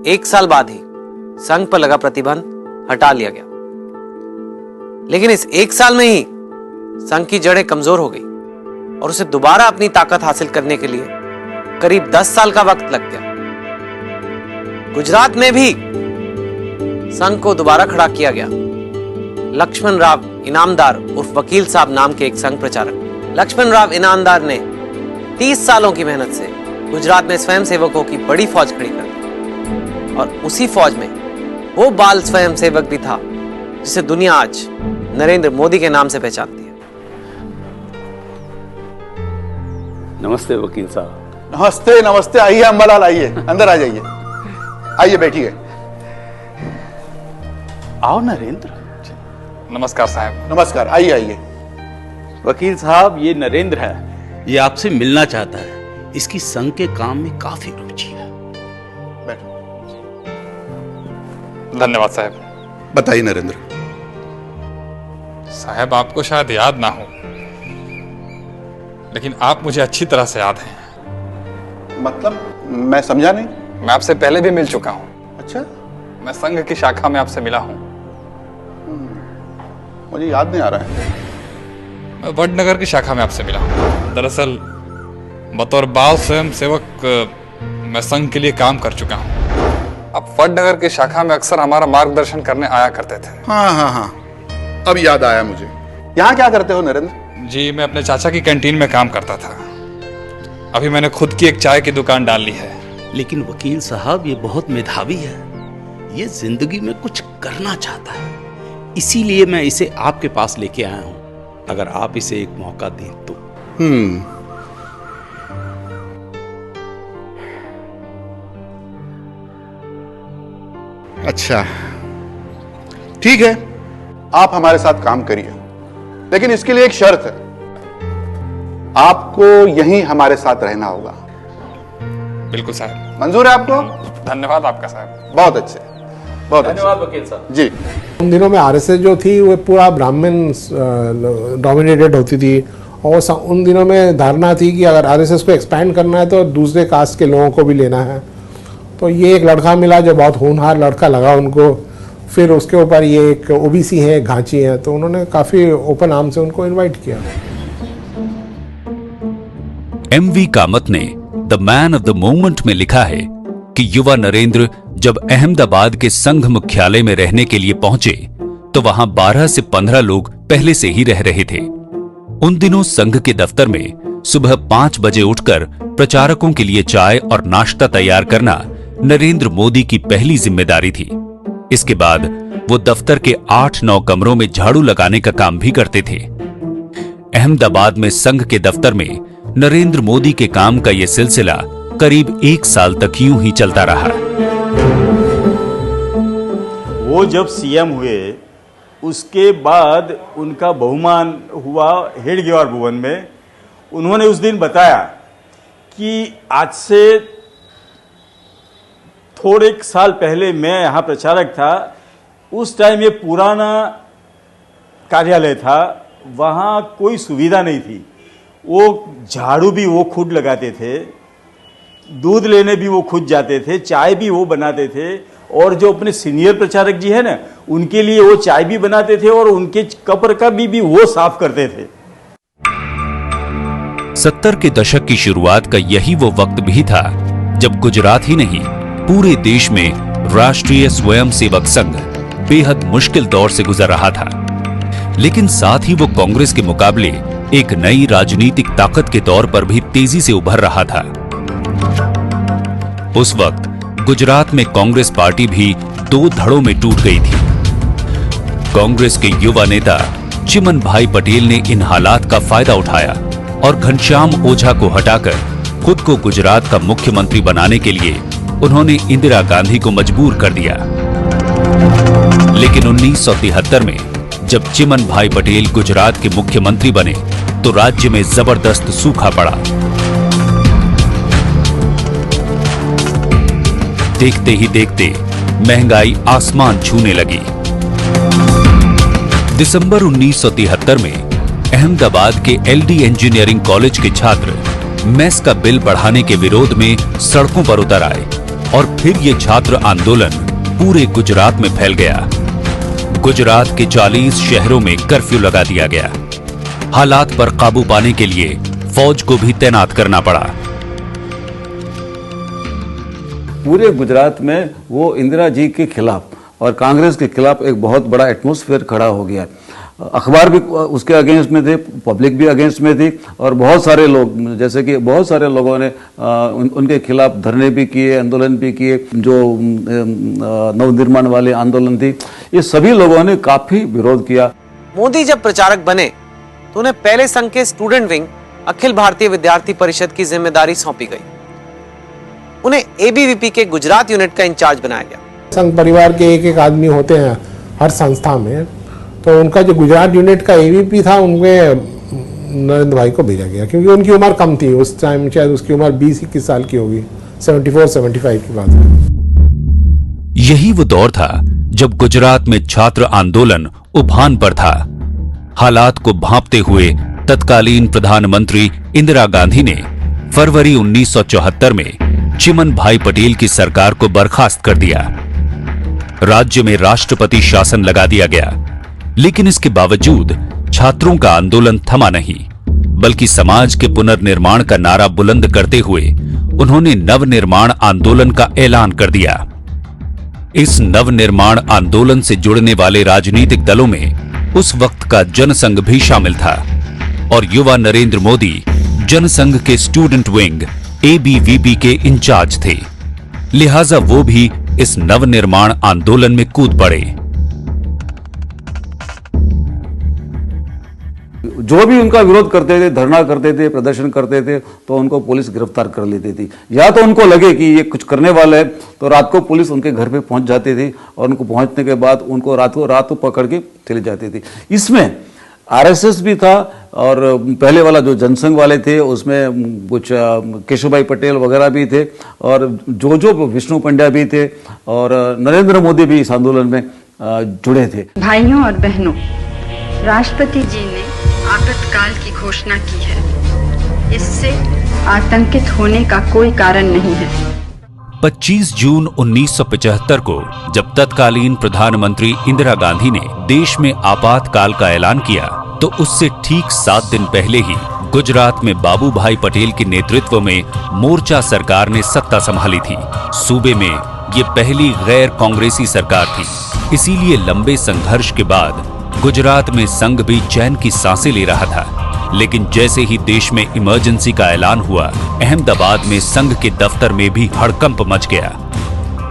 1 साल बाद ही संघ पर लगा प्रतिबंध हटा लिया गया, लेकिन इस 1 साल में ही संघ की जड़ें कमजोर हो गई और उसे दोबारा अपनी ताकत हासिल करने के लिए करीब 10 साल का वक्त लग गया। गुजरात में भी संघ को दोबारा खड़ा किया गया। लक्ष्मण राव इनामदार उर्फ वकील साहब नाम के एक संघ प्रचारक लक्ष्मण राव इनामदार ने 30 सालों की मेहनत से गुजरात में स्वयंसेवकों की बड़ी फौज खड़ी कर दी, और उसी फौज में वो बाल स्वयंसेवक भी था जिसे दुनिया आज नरेंद्र मोदी के नाम से पहचानती है। नमस्ते वकील साहब। नमस्ते नमस्ते, आइए अम्बालाल, आइए अंदर आ जाइए, आइए बैठिए। आओ नरेंद्र। नमस्कार साहब। नमस्कार, आइए आइए। वकील साहब, ये नरेंद्र है, ये आपसे मिलना चाहता है। इसकी संघ के काम में काफी रुचि है। बैठो। धन्यवाद साहब। बताइए नरेंद्र। साहब, आपको शायद याद ना हो, लेकिन आप मुझे अच्छी तरह से याद हैं। मतलब मैं समझा नहीं। मैं आपसे पहले भी मिल चुका हूं। अच्छा? मैं संघ की शाखा में आपसे मिला हूं। मुझे याद नहीं आ रहा है। मैं वडनगर की शाखा में आपसे मिला हूं। दरअसल बतौर बाल स्वयं सेवक मैं संघ के लिए काम कर चुका हूं। आप वडनगर की शाखा में अक्सर हमारा मार्गदर्शन करने आया करते थे। हाँ, अब याद आया मुझे। यहाँ क्या करते हो नरेंद्र? जी, मैं अपने चाचा की कैंटीन में काम करता था। अभी मैंने खुद की एक चाय की दुकान डाल ली है। लेकिन वकील साहब, ये बहुत मेधावी है, ये जिंदगी में कुछ करना चाहता है, इसीलिए मैं इसे आपके पास लेके आया हूं। अगर आप इसे एक मौका दें तो। अच्छा, ठीक है, आप हमारे साथ काम करिए, लेकिन इसके लिए एक शर्त है, आपको यहीं हमारे साथ रहना होगा। बिल्कुल साहब। मंजूर है आपको? धन्यवाद आपका साहब। बहुत अच्छे। बहुत धन्यवाद वकील साहब जी। उन दिनों में आरएसएस जो थी वो पूरा ब्राह्मण डोमिनेटेड होती थी और उन दिनों में धारणा थी कि अगर आरएसएस को एक्सपैंड करना है तो दूसरे कास्ट के लोगों को भी लेना है। तो ये एक लड़का मिला जो बहुत होनहार लड़का लगा उनको, फिर उसके ऊपर ये एक ओबीसी है, घांची है, तो उन्होंने काफ़ी ओपन आर्म से उनको इनवाइट किया। एमवी कामत ने the man of the moment में लिखा है कि युवा नरेंद्र जब अहमदाबाद के संघ मुख्यालय में रहने के लिए पहुंचे तो वहां 12 से 15 लोग पहले से ही रह रहे थे। उन दिनों संघ के दफ्तर में सुबह 5 बजे उठकर प्रचारकों के लिए चाय और नाश्ता तैयार करना नरेंद्र मोदी की पहली जिम्मेदारी थी। इसके बाद वो दफ्तर के 8-9 कमरों में झाड़ू लगाने का काम भी करते थे। अहमदाबाद में संघ के दफ्तर में नरेंद्र मोदी के काम का यह सिलसिला करीब 1 साल तक यूं ही चलता रहा। वो जब सीएम हुए उसके बाद उनका बहुमान हुआ हेडगेवार भवन में। उन्होंने उस दिन बताया कि आज से थोड़े एक साल पहले मैं यहाँ प्रचारक था, उस टाइम ये पुराना कार्यालय था, वहाँ कोई सुविधा नहीं थी। वो झाड़ू भी वो खुद लगाते थे, दूध लेने भी वो खुद जाते थे, चाय भी वो बनाते थे, और जो अपने सीनियर प्रचारक जी है ना उनके लिए वो चाय भी बनाते थे और उनके कप का भी वो साफ करते थे। 70 के दशक की शुरुआत का यही वो वक्त भी था जब गुजरात ही नहीं पूरे देश में राष्ट्रीय स्वयंसेवक संघ बेहद मुश्किल दौर से गुजर रहा था। लेकिन साथ ही वो कांग्रेस के मुकाबले एक नई राजनीतिक ताकत के तौर पर भी तेजी से उभर रहा था। उस वक्त गुजरात में कांग्रेस पार्टी भी 2 धड़ों में टूट गई थी। कांग्रेस के युवा नेता चिमन भाई पटेल ने इन हालात का फायदा उठाया और घनश्याम ओझा को हटाकर खुद को गुजरात का मुख्यमंत्री बनाने के लिए उन्होंने इंदिरा गांधी को मजबूर कर दिया। लेकिन 1973 में जब चिमन भाई पटेल गुजरात के मुख्यमंत्री बने तो राज्य में जबरदस्त सूखा पड़ा। देखते ही देखते महंगाई आसमान छूने लगी। दिसंबर 1973 में अहमदाबाद के एलडी इंजीनियरिंग कॉलेज के छात्र मेस का बिल बढ़ाने के विरोध में सड़कों पर उतर आए और फिर ये छात्र आंदोलन पूरे गुजरात में फैल गया। गुजरात के 40 शहरों में कर्फ्यू लगा दिया गया। हालात पर काबू पाने के लिए फौज को भी तैनात करना पड़ा। पूरे गुजरात में वो इंदिरा जी के खिलाफ और कांग्रेस के खिलाफ एक बहुत बड़ा एटमॉस्फेयर खड़ा हो गया। अखबार भी उसके अगेंस्ट में थे, पब्लिक भी अगेंस्ट में थी, और बहुत सारे लोग, जैसे कि बहुत सारे लोगों ने उनके खिलाफ धरने भी किए, आंदोलन भी किए। जो नवनिर्माण वाले आंदोलन थी, ये सभी लोगों ने काफी विरोध किया। मोदी जब प्रचारक बने तो उन्हें पहले संघ के स्टूडेंट विंग अखिल भारतीय विद्यार्थी परिषद की जिम्मेदारी सौंपी गई। उन्हें एबीवीपी के गुजरात यूनिट का इंचार्ज बनाया गया। संघ परिवार के एक आदमी होते हैं हर संस्था में, तो उनका जो गुजरात यूनिट का एवीपी था उनमें नरेंद्र भाई को भेजा गया, क्योंकि उनकी उम्र कम थी उस टाइम, शायद उसकी उम्र 20-21 साल की होगी, 74-75 की बात है। यही वो दौर था जब गुजरात में छात्र आंदोलन उफान पर था। हालात को भांपते हुए तत्कालीन प्रधानमंत्री इंदिरा गांधी ने फरवरी 1974 में चिमन भाई पटेल की सरकार को बर्खास्त कर दिया। राज्य में राष्ट्रपति शासन लगा दिया गया, लेकिन इसके बावजूद छात्रों का आंदोलन थमा नहीं, बल्कि समाज के पुनर्निर्माण का नारा बुलंद करते हुए उन्होंने नवनिर्माण आंदोलन का ऐलान कर दिया। इस नवनिर्माण आंदोलन से जुड़ने वाले राजनीतिक दलों में उस वक्त का जनसंघ भी शामिल था और युवा नरेंद्र मोदी जनसंघ के स्टूडेंट विंग एबीवीपी के इंचार्ज थे। लिहाजा वो भी इस नवनिर्माण आंदोलन में कूद पड़े। जो भी उनका विरोध करते थे, धरना करते थे, प्रदर्शन करते थे, तो उनको पुलिस गिरफ्तार कर लेती थी। या तो उनको लगे कि ये कुछ करने वाला है, तो रात को पुलिस उनके घर पे पहुंच जाती थी और उनको पहुंचने के बाद उनको रात को पकड़ के चली जाती थी। इसमें आरएसएस भी था, और पहले वाला जो जनसंघ वाले थे उसमें कुछ केशुभाई पटेल वगैरह भी थे, और जो विष्णु पंड्या भी थे, और नरेंद्र मोदी भी इस आंदोलन में जुड़े थे। भाइयों और बहनों, राष्ट्रपति जी ने आपातकाल की घोषणा की है। इससे आतंकित होने का कोई कारण नहीं है। 25 जून 1975 को जब तत्कालीन प्रधानमंत्री इंदिरा गांधी ने देश में आपातकाल का ऐलान किया, तो उससे ठीक 7 दिन पहले ही गुजरात में बाबू भाई पटेल के नेतृत्व में मोर्चा सरकार ने सत्ता संभाली थी। सूबे में ये पहली गैर कांग्रेसी सरकार थी। इसीलिए लंबे संघर्ष के बाद गुजरात में संघ भी चैन की सांसें ले रहा था। लेकिन जैसे ही देश में इमरजेंसी का ऐलान हुआ, अहमदाबाद में संघ के दफ्तर में भी हड़कंप मच गया।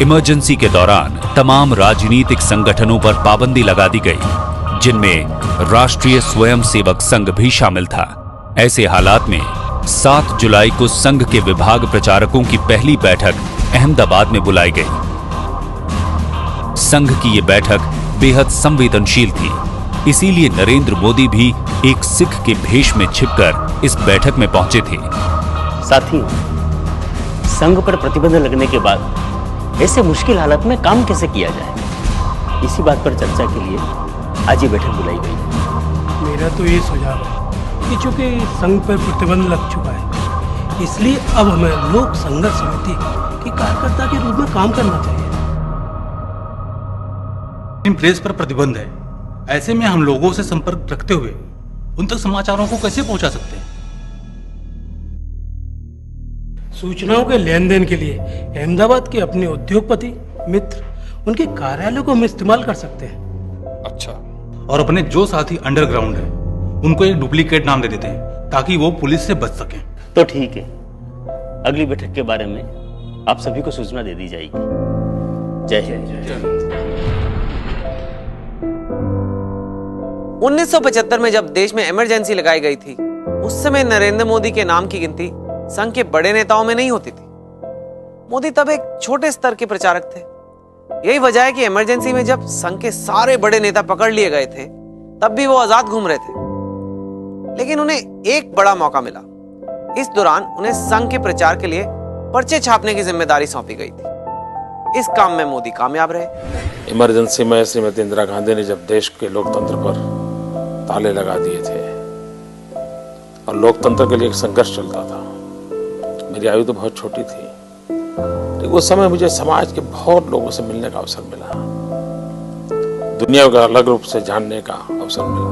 इमरजेंसी के दौरान तमाम राजनीतिक संगठनों पर पाबंदी लगा दी गई, जिनमें राष्ट्रीय स्वयंसेवक संघ भी शामिल था। ऐसे हालात में 7 जुलाई को संघ के विभाग प्रचारकों की पहली बैठक अहमदाबाद में बुलाई गई। संघ की ये बैठक बेहद संवेदनशील थी, इसीलिए नरेंद्र मोदी भी एक सिख के भेष में छिपकर इस बैठक में पहुंचे थे। साथियों, संघ पर प्रतिबंध लगने के बाद ऐसे मुश्किल हालत में काम कैसे किया जाए, इसी बात पर चर्चा के लिए आज ये बैठक बुलाई गई। मेरा तो ये सुझाव है कि चूंकि संघ पर प्रतिबंध लग चुका है, इसलिए अब हमें लोक संघर्ष समिति के कार्यकर्ता के रूप में काम करना चाहिए। प्रेस पर प्रतिबंध है, ऐसे में हम लोगों से संपर्क रखते हुए उन तक समाचारों को कैसे पहुंचा सकते हैं? सूचनाओं के लेन देन के लिए अहमदाबाद के अपने उद्योगपति मित्र उनके कार्यालय को हम इस्तेमाल कर सकते हैं। अच्छा, और अपने जो साथी अंडरग्राउंड है उनको एक डुप्लीकेट नाम दे देते हैं ताकि वो पुलिस से बच सकें। तो ठीक है, अगली बैठक के बारे में आप सभी को सूचना दे दी जाएगी। जय हिंद। 1975 में जब देश में इमरजेंसी लगाई गई थी, उस समय नरेंद्र मोदी के नाम की गिनती संघ के बड़े नेताओं में नहीं होती थी। मोदी तब एक छोटे स्तर के प्रचारक थे। यही वजह है कि इमरजेंसी में जब संघ के सारे बड़े नेता पकड़ लिए गए थे, तब भी वो आजाद घूम रहे थे। लेकिन उन्हें एक बड़ा मौका मिला। इस दौरान उन्हें संघ के प्रचार के लिए पर्चे छापने की जिम्मेदारी सौंपी गई थी। इस काम में मोदी कामयाब रहे। इमरजेंसी में श्रीमती इंदिरा गांधी ने जब देश के लोकतंत्र पर ताले लगा दिए थे और लोकतंत्र के लिए एक संघर्ष चलता था। मेरी आयु तो बहुत छोटी थी, लेकिन उस समय मुझे समाज के बहुत लोगों से मिलने का अवसर मिला, दुनिया को अलग रूप से जानने का अवसर मिला।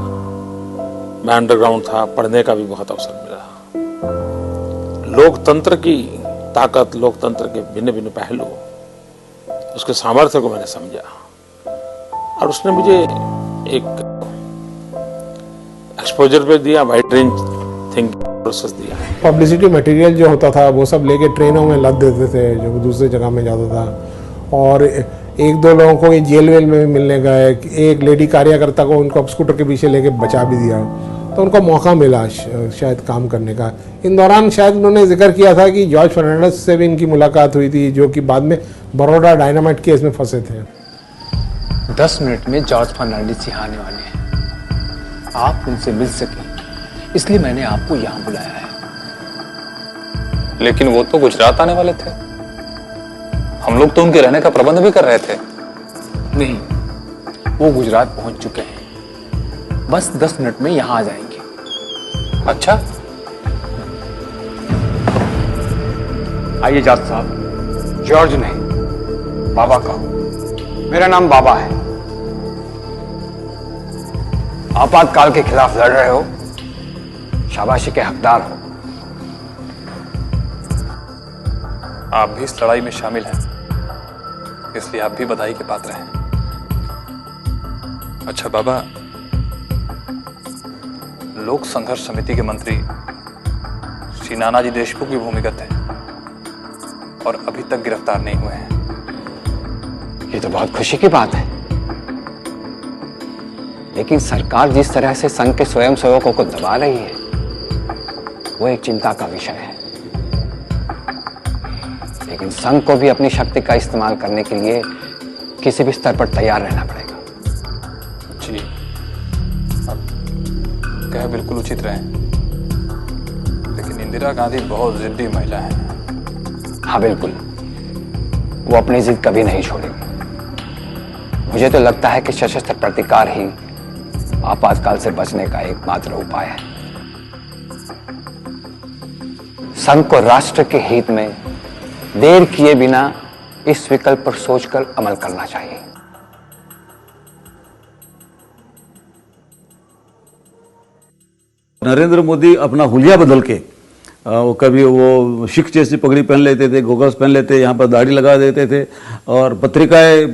मैं अंडरग्राउंड था, पढ़ने का भी बहुत अवसर मिला। लोकतंत्र की ताकत, लोकतंत्र के भिन्न भिन्न पहलू, उसके सामर्थ्य को मैंने समझा और उसने मुझे एक एक्सपोजर पे दिया, वाइड रेंज थिंकिंग प्रोसेस दिया। पब्लिसिटी मटेरियल जो होता था वो सब लेके ट्रेनों में लद देते थे जो दूसरी जगह में जाता था, और एक दो लोगों को जेल वेल में भी मिलने गए। एक लेडी कार्यकर्ता को उनको स्कूटर के पीछे लेके बचा भी दिया, तो उनको मौका मिला शायद काम करने का। इन दौरान शायद उन्होंने जिक्र किया था कि जॉर्ज फर्नांडिस से भी इनकी मुलाकात हुई थी, जो कि बाद में बड़ौदा डायनामाइट केस में फंसे थे। 10 मिनट में जॉर्ज फर्नांडिस यहाँ आने वाले हैं। आप उनसे मिल सके, इसलिए मैंने आपको यहाँ बुलाया है। लेकिन वो तो गुजरात आने वाले थे, हम लोग तो उनके रहने का प्रबंध भी कर रहे थे। नहीं, वो गुजरात पहुंच चुके हैं, बस 10 मिनट में यहाँ आ जाएंगे। अच्छा, आइए जज साहब। जॉर्ज नहीं, बाबा कहो। मेरा नाम बाबा है। आपातकाल के खिलाफ लड़ रहे हो, शाबाशी के हकदार हो। आप भी इस लड़ाई में शामिल हैं, इसलिए आप भी बधाई के पात्र हैं। अच्छा बाबा, लोक संघर्ष समिति के मंत्री श्री नानाजी देशमुख भी भूमिगत हैं और अभी तक गिरफ्तार नहीं हुए हैं। ये तो बहुत खुशी की बात है, लेकिन सरकार जिस तरह से संघ के स्वयंसेवकों को दबा रही है, वो एक चिंता का विषय है। लेकिन संघ को भी अपनी शक्ति का इस्तेमाल करने के लिए किसी भी स्तर पर तैयार रहना पड़ेगा। जी, है बिल्कुल उचित रहे, लेकिन इंदिरा गांधी बहुत जिद्दी महिला है। हाँ बिल्कुल, वो अपनी जिद कभी नहीं छोड़ेगी। मुझे तो लगता है कि सशस्त्र प्रतिकार ही आपातकाल से बचने का एकमात्र उपाय है। संघ को राष्ट्र के हित में देर किए बिना इस विकल्प पर सोचकर अमल करना चाहिए। नरेंद्र मोदी अपना हुलिया बदल के वो कभी वो सिख जैसी पगड़ी पहन लेते थे, गोगल्स पहन लेते, यहाँ पर दाढ़ी लगा देते थे और पत्रिकाएं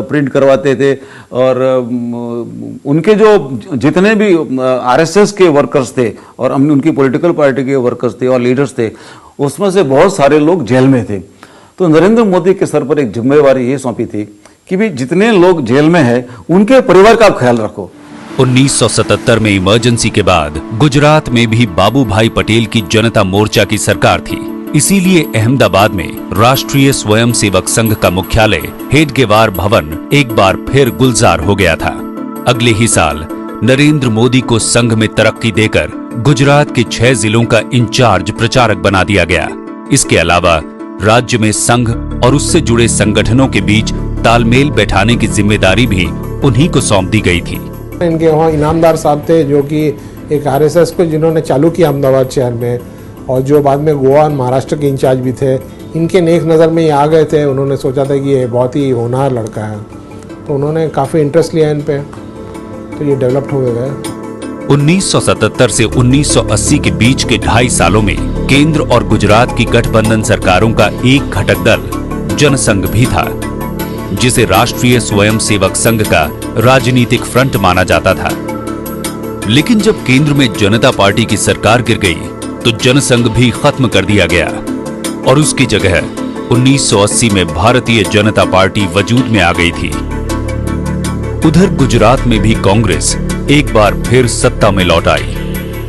प्रिंट करवाते थे। और उनके जो जितने भी आरएसएस के वर्कर्स थे और उनकी पॉलिटिकल पार्टी के वर्कर्स थे और लीडर्स थे, उसमें से बहुत सारे लोग जेल में थे। तो नरेंद्र मोदी के सर पर एक जिम्मेवारी ये सौंपी थी कि भी जितने लोग जेल में हैं उनके परिवार का आप ख्याल रखो। 1977 में इमरजेंसी के बाद गुजरात में भी बाबू भाई पटेल की जनता मोर्चा की सरकार थी। इसीलिए अहमदाबाद में राष्ट्रीय स्वयंसेवक संघ का मुख्यालय हेडगेवार भवन एक बार फिर गुलजार हो गया था। अगले ही साल नरेंद्र मोदी को संघ में तरक्की देकर गुजरात के 6 जिलों का इंचार्ज प्रचारक बना दिया गया। इसके अलावा राज्य में संघ और उससे जुड़े संगठनों के बीच तालमेल बैठाने की जिम्मेदारी भी उन्हीं को सौंप दी गई थी। इनके वहाँ इनामदार साहब थे जो कि एक आरएसएस को जिन्होंने चालू किया अहमदाबाद शहर में, और जो बाद में गोवा और महाराष्ट्र के इंचार्ज भी थे। इनके नेक नज़र में ये आ गए थे। उन्होंने सोचा था कि ये बहुत ही होनहार लड़का है, तो उन्होंने काफ़ी इंटरेस्ट लिया इन पे, तो ये डेवलप्ड हो गए। 1977 से 1980 के बीच के 2.5 सालों में केंद्र और गुजरात की गठबंधन सरकारों का एक घटक दल जनसंघ भी था, जिसे राष्ट्रीय स्वयंसेवक संघ का राजनीतिक फ्रंट माना जाता था। लेकिन जब केंद्र में जनता पार्टी की सरकार गिर गई तो जनसंघ भी खत्म कर दिया गया और उसकी जगह 1980 में भारतीय जनता पार्टी वजूद में आ गई थी। उधर गुजरात में भी कांग्रेस एक बार फिर सत्ता में लौट आई,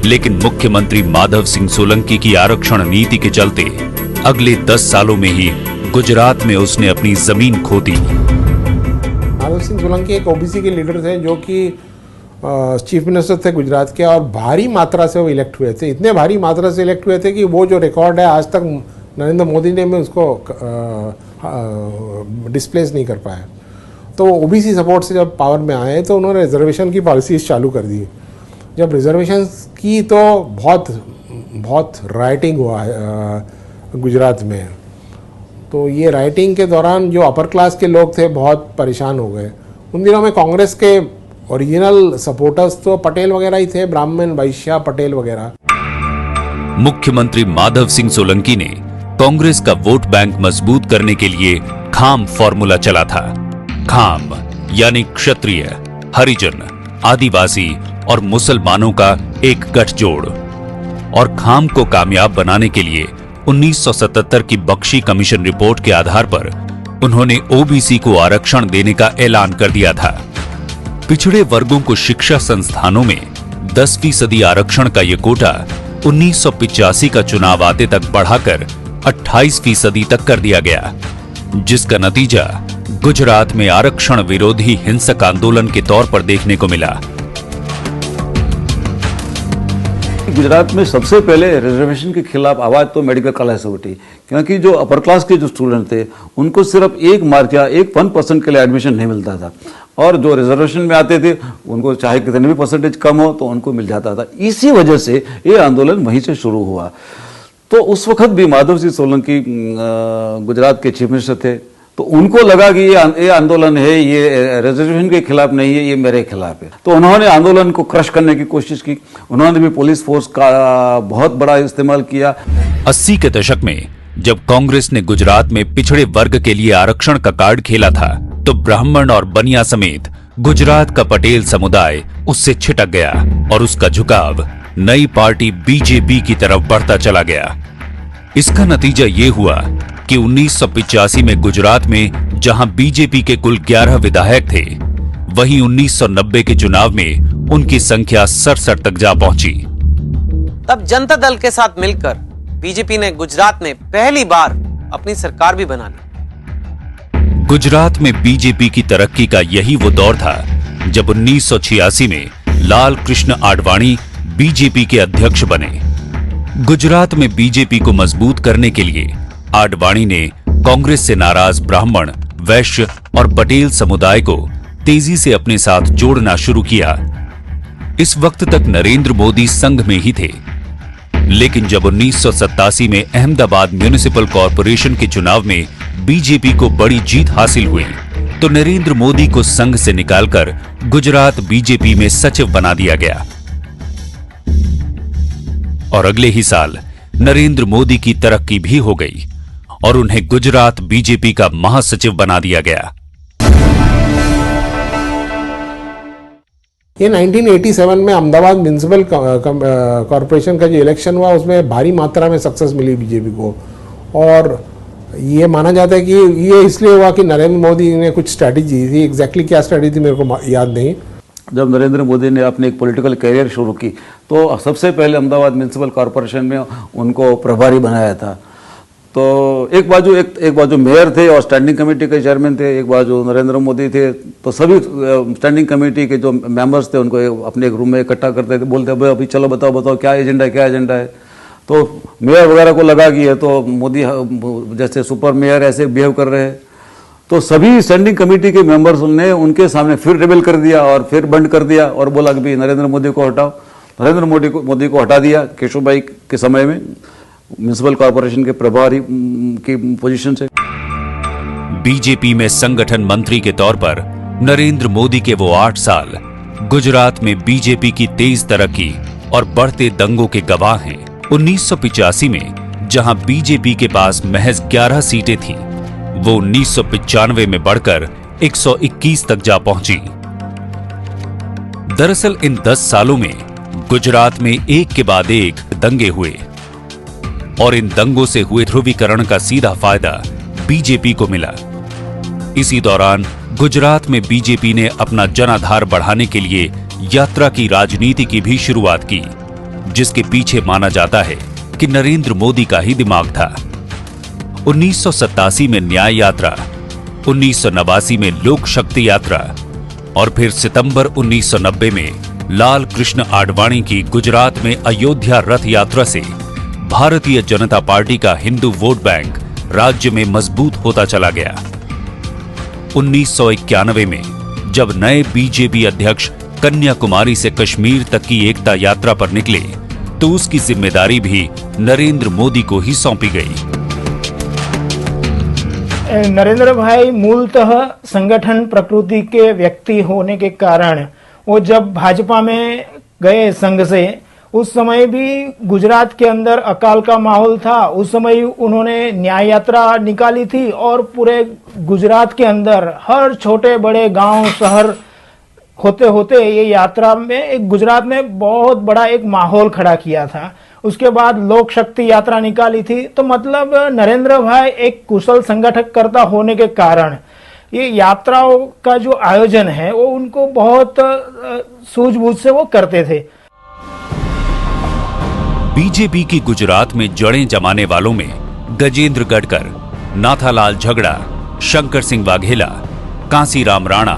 लेकिन मुख्यमंत्री माधव सिंह सोलंकी की आरक्षण नीति के चलते अगले 10 सालों में ही गुजरात में उसने अपनी जमीन खो दी। माधव सिंह सोलंकी एक ओबीसी के लीडर थे जो कि चीफ मिनिस्टर थे गुजरात के, और भारी मात्रा से वो इलेक्ट हुए थे। इतने भारी मात्रा से इलेक्ट हुए थे कि वो जो रिकॉर्ड है आज तक नरेंद्र मोदी ने में उसको डिस्प्लेस नहीं कर पाया। तो ओबीसी सपोर्ट से जब पावर में आए तो उन्होंने रिजर्वेशन की पॉलिसीज चालू कर दी। जब रिजर्वेशन की तो बहुत राइटिंग हुआ है गुजरात में। तो ये राइटिंग के दौरान जो अपर क्लास के लोग थे बहुत परेशान हो गए। उन दिनों में कांग्रेस के ओरिजिनल सपोर्टर्स तो पटेल वगैरह ही थे, ब्राह्मण, वैश्य, पटेल वगैरह। मुख्यमंत्री माधव सिंह सोलंकी ने कांग्रेस का वोट बैंक मजबूत करने के लिए खाम फॉर्मूला चला था। खाम यानी क्षत्रिय, हरिजन, आदिवासी और मुसलमानों का एक गठजोड़। और खाम को कामयाब बनाने के लिए 1977 की बख्शी कमीशन रिपोर्ट के आधार पर उन्होंने ओबीसी को आरक्षण देने का ऐलान कर दिया था। पिछड़े वर्गों को शिक्षा संस्थानों में 10% आरक्षण का ये कोटा 1985 का चुनाव आते तक बढ़ाकर 28% तक कर दिया गया, जिसका नतीजा गुजरात में आरक्षण विरोधी हिंसक आंदोलन के तौर पर देखने को मिला। गुजरात में सबसे पहले रिजर्वेशन के खिलाफ आवाज तो मेडिकल कॉलेज से उठी, क्योंकि जो अपर क्लास के जो स्टूडेंट थे उनको सिर्फ 1 मार्क या 1% के लिए एडमिशन नहीं मिलता था, और जो रिजर्वेशन में आते थे उनको चाहे कितने भी परसेंटेज कम हो तो उनको मिल जाता था। इसी वजह से ये आंदोलन वहीं से शुरू हुआ। तो उस वक्त भी माधव सिंह सोलंकी गुजरात के चीफ मिनिस्टर थे, तो उनको लगा कि ये आंदोलन है, ये रिजर्वेशन के खिलाफ नहीं है, ये मेरे खिलाफ है। तो उन्होंने आंदोलन को क्रश करने की कोशिश की। उन्होंने भी पुलिस फोर्स का बहुत बड़ा इस्तेमाल किया। 80 के दशक में जब कांग्रेस ने गुजरात में पिछड़े वर्ग के लिए आरक्षण का कार्ड खेला था, तो ब्राह्मण और बनिया समेत गुजरात का पटेल समुदाय उससे छिटक गया और उसका झुकाव नई पार्टी बीजेपी की तरफ बढ़ता चला गया। इसका नतीजा ये हुआ कि 1985 में गुजरात में जहां बीजेपी के कुल 11 विधायक थे, वहीं 1990 के चुनाव में उनकी संख्या 67 तक जा पहुंची। तब जनता दल के साथ मिलकर बीजेपी ने गुजरात में पहली बार अपनी सरकार भी बना ली। गुजरात में बीजेपी की तरक्की का यही वो दौर था जब 1986 में लाल कृष्ण आडवाणी बीजेपी के अध्यक्ष बने। गुजरात में बीजेपी को मजबूत करने के लिए आडवाणी ने कांग्रेस से नाराज ब्राह्मण, वैश्य और पटेल समुदाय को तेजी से अपने साथ जोड़ना शुरू किया। इस वक्त तक नरेंद्र मोदी संघ में ही थे, लेकिन जब 1987 में अहमदाबाद म्युनिसिपल कॉरपोरेशन के चुनाव में बीजेपी को बड़ी जीत हासिल हुई तो नरेंद्र मोदी को संघ से निकालकर गुजरात बीजेपी में सचिव बना दिया गया और अगले ही साल नरेंद्र मोदी की तरक्की भी हो गई और उन्हें गुजरात बीजेपी का महासचिव बना दिया गया। ये 1987 में अहमदाबाद म्युनिसिपल कॉरपोरेशन का जो इलेक्शन हुआ उसमें भारी मात्रा में सक्सेस मिली बीजेपी को और ये माना जाता है कि ये इसलिए हुआ कि नरेंद्र मोदी ने कुछ स्ट्रैटेजी थी। एग्जैक्टली क्या स्ट्रैटेजी थी मेरे को याद नहीं। जब नरेंद्र मोदी ने अपने एक पॉलिटिकल करियर शुरू की तो सबसे पहले अहमदाबाद म्युनिसिपल कॉरपोरेशन में उनको प्रभारी बनाया था। तो एक बाजू मेयर थे और स्टैंडिंग कमेटी के चेयरमैन थे, एक बाजू नरेंद्र मोदी थे। तो सभी स्टैंडिंग कमेटी के जो मेंबर्स थे उनको अपने एक रूम में इकट्ठा करते थे, बोलते भाई अभी चलो बताओ क्या एजेंडा है। तो मेयर वगैरह को लगा कि ये तो मोदी जैसे सुपर मेयर ऐसे बिहेव कर रहे हैं। तो सभी स्टैंडिंग कमेटी के मेंबर्स ने उनके सामने फिर रेबेल कर दिया और फिर बंद कर दिया और बोला कि भाई नरेंद्र मोदी को हटाओ। नरेंद्र मोदी को हटा दिया केशुभाई के समय में म्युनिसिपल कॉरपोरेशन के प्रभारी की पोजीशन से। बीजेपी में संगठन मंत्री के तौर पर नरेंद्र मोदी के वो 8 साल गुजरात में बीजेपी की तेज तरक्की और बढ़ते दंगों के गवाह हैं। 1985 में जहां बीजेपी के पास महज 11 सीटें थीं, वो 1995 में बढ़कर 121 तक जा पहुंची। दरअसल इन 10 सालों में गुजरात में एक के बाद एक दंगे हुए और इन दंगों से हुए ध्रुवीकरण का सीधा फायदा बीजेपी को मिला। इसी दौरान गुजरात में बीजेपी ने अपना जनाधार बढ़ाने के लिए यात्रा की राजनीति की भी शुरुआत की, जिसके पीछे माना जाता है कि नरेंद्र मोदी का ही दिमाग था। 1987 में न्याय यात्रा, 1989 में लोक शक्ति यात्रा और फिर सितंबर 1990 में लाल कृष्ण आडवाणी की गुजरात में अयोध्या रथ यात्रा से भारतीय जनता पार्टी का हिंदू वोट बैंक राज्य में मजबूत होता चला गया। 1991 में जब नए बीजेपी अध्यक्ष कन्याकुमारी से कश्मीर तक की एकता यात्रा पर निकले तो उसकी जिम्मेदारी भी नरेंद्र मोदी को ही सौंपी गई। नरेंद्र भाई मूलतः संगठन प्रकृति के व्यक्ति होने के कारण वो जब भाजपा में गए संघ से, उस समय भी गुजरात के अंदर अकाल का माहौल था। उस समय उन्होंने न्याय यात्रा निकाली थी और पूरे गुजरात के अंदर हर छोटे बड़े गांव शहर होते होते ये यात्रा में एक गुजरात में बहुत बड़ा एक माहौल खड़ा किया था। उसके बाद लोक शक्ति यात्रा निकाली थी। तो मतलब नरेंद्र भाई एक कुशल संगठक कर्ता होने के कारण ये यात्राओं का जो आयोजन है वो उनको बहुत सूझबूझ से वो करते थे। बीजेपी की गुजरात में जड़ें जमाने वालों में गजेंद्र गडकर, नाथालाल झगड़ा, शंकर सिंह वाघेला, कांसीराम राणा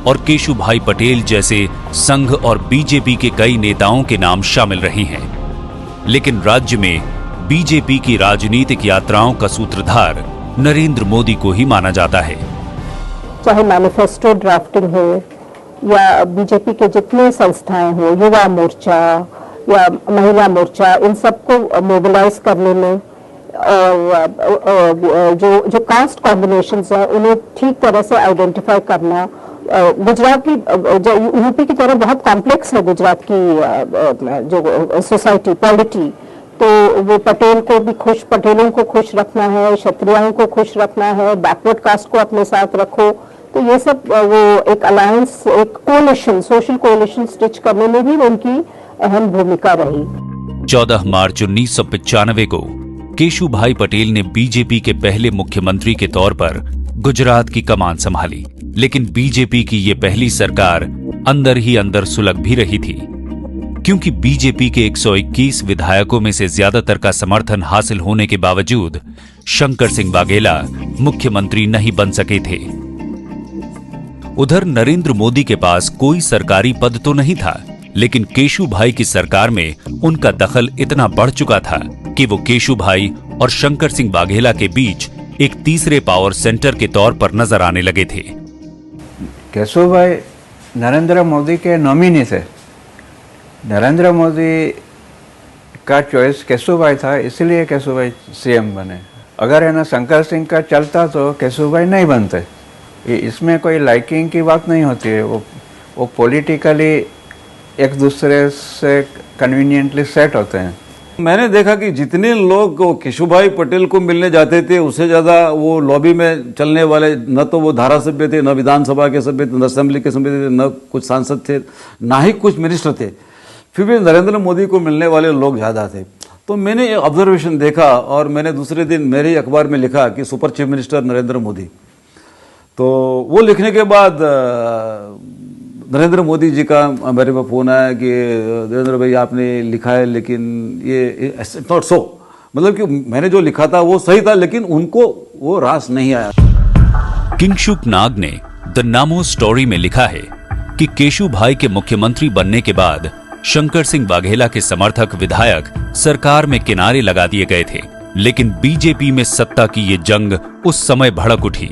और केशुभाई पटेल जैसे संघ और बीजेपी के कई नेताओं के नाम शामिल रहे हैं। लेकिन राज्य में बीजेपी की राजनीतिक यात्राओं का सूत्रधार नरेंद्र मोदी को ही माना जाता है। चाहे मैनिफेस्टो ड्राफ्टिंग हो या बीजेपी के जितने संस्थाएं हो, युवा मोर्चा या महिला मोर्चा, इन सबको मोबिलाइज करने में और जो कास्ट कॉम्बिनेशंस है उन्हें ठीक तरह से आइडेंटिफाई करना। गुजरात की यूपी की तरह बहुत कॉम्प्लेक्स है गुजरात की जो सोसाइटी पॉलिटी, तो वो पटेलों को खुश रखना है, क्षत्रियों को खुश रखना है, बैकवर्ड कास्ट को अपने साथ रखो। तो ये सब वो एक अलायंस, एक कोलिशन, सोशल कोलिशन स्टिच करने में भी उनकी अहम भूमिका रही। 14 मार्च 1995 को केशुभाई पटेल ने बीजेपी के पहले मुख्यमंत्री के तौर पर गुजरात की कमान संभाली। लेकिन बीजेपी की ये पहली सरकार अंदर ही अंदर सुलग भी रही थी, क्योंकि बीजेपी के 121 विधायकों में से ज्यादातर का समर्थन हासिल होने के बावजूद शंकर सिंह वाघेला मुख्यमंत्री नहीं बन सके थे। उधर नरेंद्र मोदी के पास कोई सरकारी पद तो नहीं था, लेकिन केशु भाई की सरकार में उनका दखल इतना बढ़ चुका था कि वो केशु भाई और शंकर सिंह वाघेला के बीच एक तीसरे पावर सेंटर के तौर पर नजर आने लगे थे। केशु भाई नरेंद्र मोदी के नॉमिनी थे। नरेंद्र मोदी का चॉइस केशु भाई था, इसलिए केशु भाई सीएम बने। अगर है ना शंकर सिंह का चलता तो केशु भाई नहीं बनते। इसमें कोई लाइकिंग की बात नहीं होती है, वो पॉलिटिकली एक दूसरे से कन्वीनियंटली सेट होते हैं। मैंने देखा कि जितने लोग केशुभाई पटेल को मिलने जाते थे उससे ज़्यादा वो लॉबी में चलने वाले, न तो वो धारासभ्य थे, न विधानसभा के सभ्य थे, न असेंबली के सभ्य थे, न कुछ सांसद थे, ना ही कुछ मिनिस्टर थे, फिर भी नरेंद्र मोदी को मिलने वाले लोग ज़्यादा थे। तो मैंने ऑब्जर्वेशन देखा और मैंने दूसरे दिन मेरे ही अखबार में लिखा कि super chief minister Narendra Modi. तो वो लिखने के बाद नरेंद्र मोदी जी का मेरे पास फ़ोन आया कि नरेंद्र भाई आपने लिखा है लेकिन ये नॉट सो, मतलब कि मैंने जो लिखा था वो सही था लेकिन उनको वो रास नहीं आया। किंगशुक नाग ने द नामो स्टोरी में लिखा है कि केशु भाई के मुख्यमंत्री बनने के बाद शंकर सिंह वाघेला के समर्थक विधायक सरकार में किनारे लगा दिए गए थे, लेकिन बीजेपी में सत्ता की ये जंग उस समय भड़क उठी